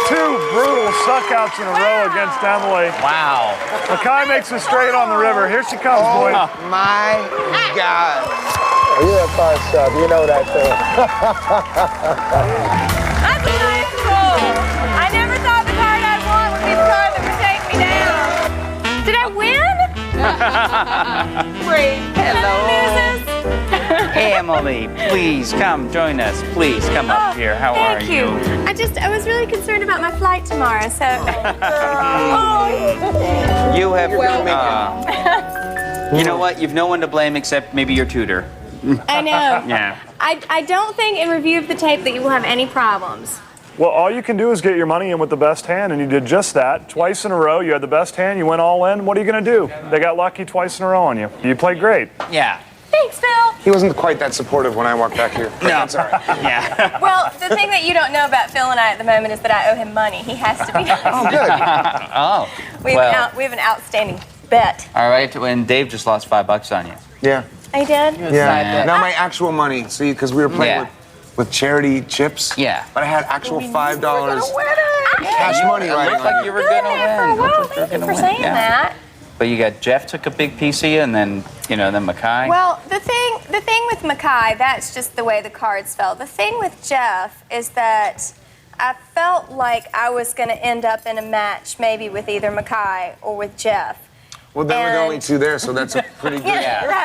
2 brutal suckouts in a row against Emily. Wow. Mackay makes a straight on the river. Here she comes, boys. My God. You're a fine shot. You know that, too. That's a nice pull. I never thought the card I'd want would be the card that would take me down. Did I win? Great. Hello. Muses. Hey, Emily, please come join us. Please come up here. How are Thank you. I was really concerned about my flight tomorrow, so. You have. You know what? You've no one to blame except maybe your tutor. I know. Yeah. I don't think in review of the tape that you will have any problems. Well, all you can do is get your money in with the best hand, and you did just that. Twice in a row, you had the best hand, you went all in. What are you going to do? They got lucky twice in a row on you. You played great. Yeah. Thanks, Phil. He wasn't quite that supportive when I walked back here. No. That's all right. Yeah. Well, the thing that you don't know about Phil and I at the moment is that I owe him money. He has to be nice. Oh, good. Oh. We have an outstanding bet. All right. When Dave just lost $5 on you. Yeah. I did? Yeah. Not my actual money, see, because we were playing Yeah. with with charity chips. Yeah. But I had actual $5 Yeah, cash money it riding looked like on you it. were going to win. Well, thank you for saying that. But you got Jeff took a big piece of you, and then then Mackay. Well, the thing with Mackay, that's just the way the cards fell. The thing with Jeff is that I felt like I was going to end up in a match maybe with either Mackay or with Jeff. Well, then we're the only two there, so that's a pretty good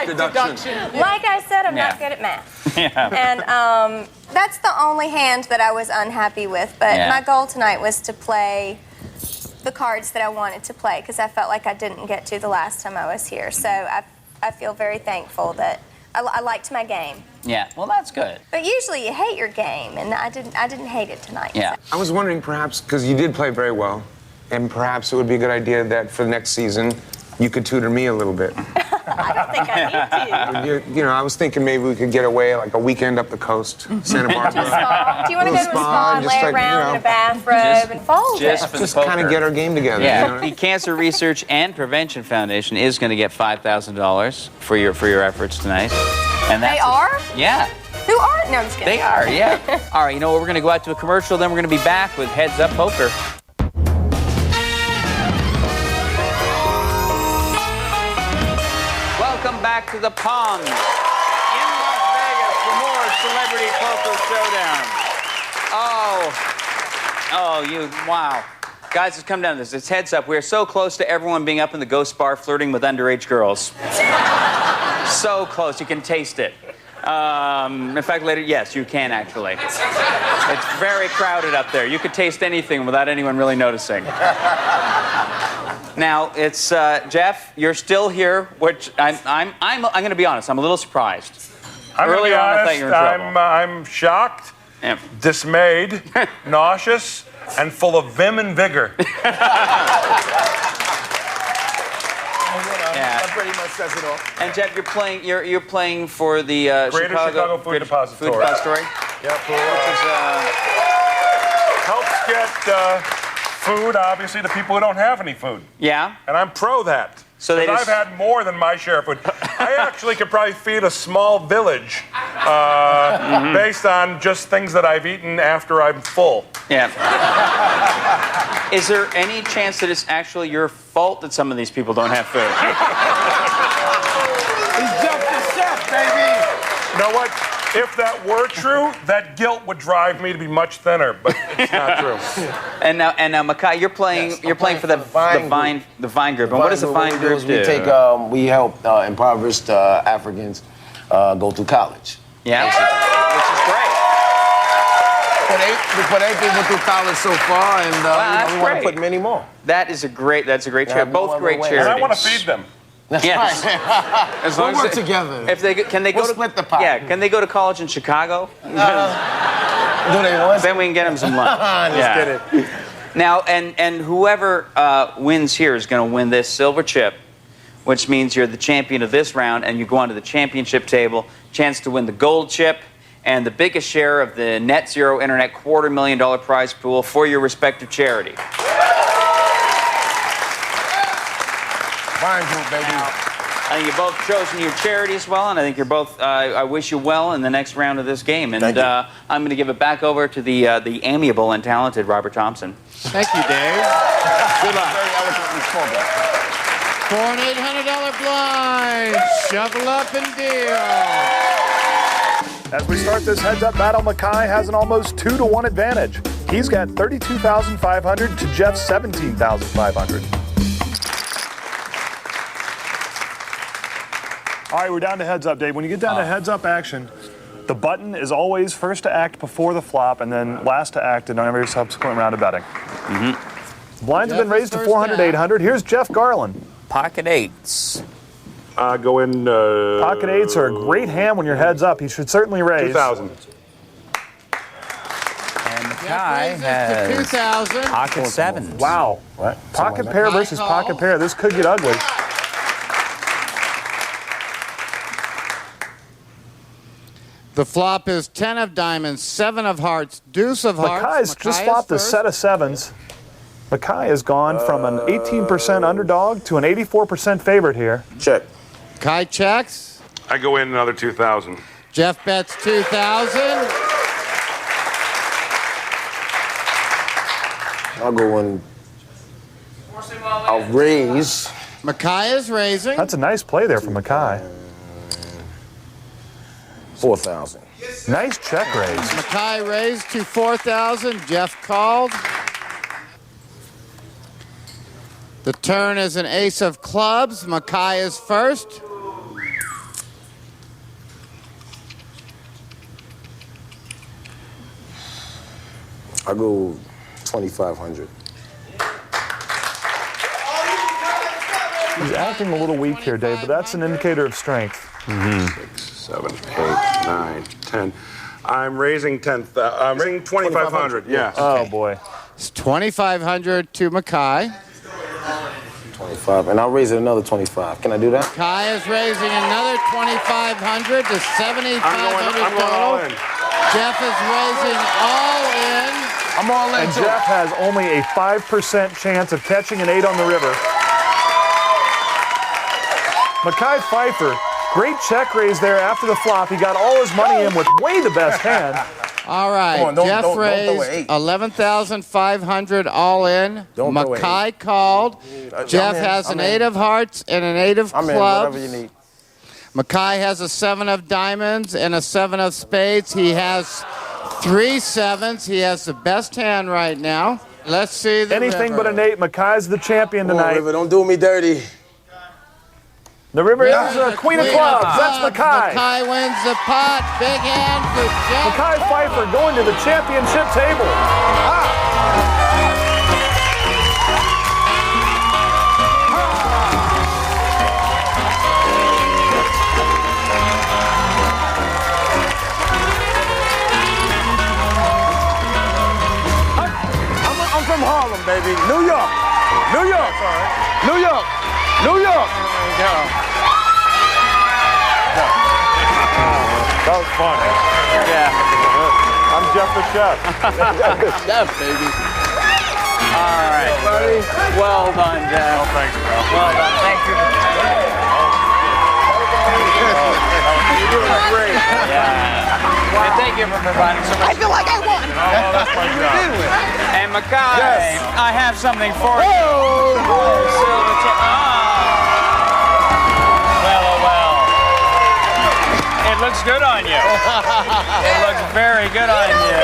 deduction. Like I said, I'm not good at math. And that's the only hand that I was unhappy with. But my goal tonight was to play the cards that I wanted to play because I felt like I didn't get to the last time I was here. So I feel very thankful that I liked my game. Yeah, well, that's good. But usually you hate your game, and I didn't hate it tonight. Yeah. So. I was wondering perhaps, because you did play very well, and perhaps it would be a good idea that for the next season, you could tutor me a little bit. I don't think I need to. You know, I was thinking maybe we could get away like a weekend up the coast, Santa Barbara. Spa. Do you want to go to a spa and lay around in a bathrobe and fold it? Just kind of get our game together. Yeah. You know? The Cancer Research and Prevention Foundation is going to get $5,000 for your efforts tonight. And They are? Yeah. Who are? No, I'm just kidding. They are, yeah. All right, you know what? We're going to go out to a commercial, then we're going to be back with Heads Up Poker. Welcome back to the Pond in Las Vegas for more Celebrity Poker Showdown. Wow. Guys, let's come down to this. It's Heads Up. We're so close to everyone being up in the Ghost Bar flirting with underage girls. So close, you can taste it. In fact, later, yes, you can actually. It's very crowded up there. You could taste anything without anyone really noticing. Now, it's Jeff. You're still here, which I'm going to be honest. I'm a little surprised. Early on, I thought you were in trouble. I'm shocked, dismayed, nauseous, and full of vim and vigor. That pretty much says it all. And Jeff, you're playing for the Greater Chicago Food Depository. Food Depository. Yep. Which helps get food, obviously, to people who don't have any food. Yeah. And I'm pro that. So I've had more than my share of food. I actually could probably feed a small village based on just things that I've eaten after I'm full. Yeah. Is there any chance that it's actually your fault that some of these people don't have food? He's just a chef, baby. You know what? If that were true, that guilt would drive me to be much thinner, but it's not true. And now, Mackay, you're playing for the Vine Group. And what does the Vine Group do? We help impoverished Africans go to college. Yeah, which is great. We put 8 people through college so far, and we want to put many more. That's a great charity. Both great charities. And I want to feed them. That's yes. right. As long we'll work as together. If they can they we'll go to split the pot. Yeah, can they go to college in Chicago? Do they want? Then we can get them some lunch. Just kidding. Now, and whoever wins here is going to win this silver chip, which means you're the champion of this round, and you go onto the championship table, chance to win the gold chip, and the biggest share of the Net Zero Internet $250,000 prize pool for your respective charity. Vine Group, baby. I think you've both chosen your charities well, and I think you're both. I wish you well in the next round of this game. And I'm going to give it back over to the amiable and talented Robert Thompson. Thank you, Dave. Good luck. Very eloquently spoken. For an $800 blind, shovel up and deal. As we start this heads-up battle, Mackay has an almost 2-to-1 advantage. He's got $32,500 to Jeff's $17,500. All right, we're down to heads-up, Dave. When you get down to heads-up action, the button is always first to act before the flop and then last to act in every subsequent round of betting. Blinds have been raised to 400, 800. Here's Jeff Garland. Pocket eights. Go in. Pocket eights are a great hand when you're heads up. He should certainly raise. 2,000. And Mackay has 2,000. pocket sevens. Wow. What? Pocket pair versus pocket pair. This could get ugly. The flop is 10 of diamonds, 7 of hearts, deuce of hearts. Mackay's just flopped a set of sevens. Mackay has gone from an 18% underdog to an 84% favorite here. Check. Kai checks. I go in another 2,000. Jeff bets 2,000. I'll go in. I'll raise. Mackay is raising. That's a nice play there from Mackay. 4,000. Nice check raise. Mackay raised to 4,000. Jeff called. The turn is an ace of clubs. Mackay is first. I'll go 2,500. He's acting a little weak here, Dave, but that's an indicator of strength. 6, 7, 8, 9, 10. I'm raising 10,000. I'm raising 2,500. Yes. Oh boy. It's 2,500 to Mackay. 25, and I'll raise it another 25. Can I do that? Mackay is raising another 2,500 to 7,500 I'm going all total. in. Jeff is raising all in. I'm all in. And Jeff has only a 5% chance of catching an 8 on the river. Mackay Pfeiffer, great check raise there after the flop. He got all his money in with way the best hand. All right, Come on, Jeff don't throw raised an 8. 11,500 all in. Don't throw an Mackay called. Jeff I'm in, has I'm an in. 8 of hearts and an 8 of I'm in, clubs. whatever you need. Mackay has a 7 of diamonds and a 7 of spades. He has 3 sevens. He has the best hand right now. Let's see the Anything river. but an 8. Mackay's the champion Come on, tonight. River, don't do me dirty. The river is There's a queen of clubs. That's Mackay. Mackay wins the pot. Big hand for Jeff. Mackay Pfeiffer going to the championship table. I'm from Harlem, baby. New York. New York. New York. New York. That was fun. Yeah. I'm Jeff the Chef. Chef, baby. All right. Well done, Jeff. Oh, thanks, bro. Well done. Thank you. You're doing great. Yeah. And thank you for providing so much. I feel like I won. Oh, that's my job. And Mackay, Yes. I have something for you. Silver Well, oh, well. It looks good on you. It looks very good on you.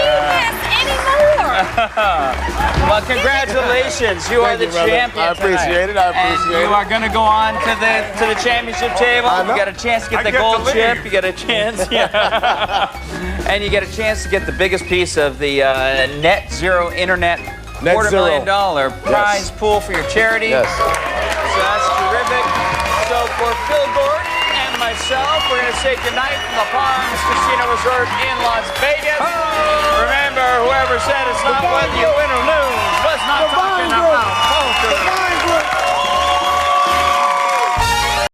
Well, congratulations. You are the champion. I appreciate it. I appreciate and it. you are going to go on to the championship table. I know. You got a chance to get the get to gold leave. chip. You get a chance. Yeah. And you get a chance to get the biggest piece of the Net Zero Internet Net $250,000 Zero. prize pool for your charity. Yes. So that's terrific. So for Phil Gordon and myself, we're going to say goodnight from the Palms Casino Resort in Las Vegas. Remember, whoever said it's not whether you win or lose was not talking about poker.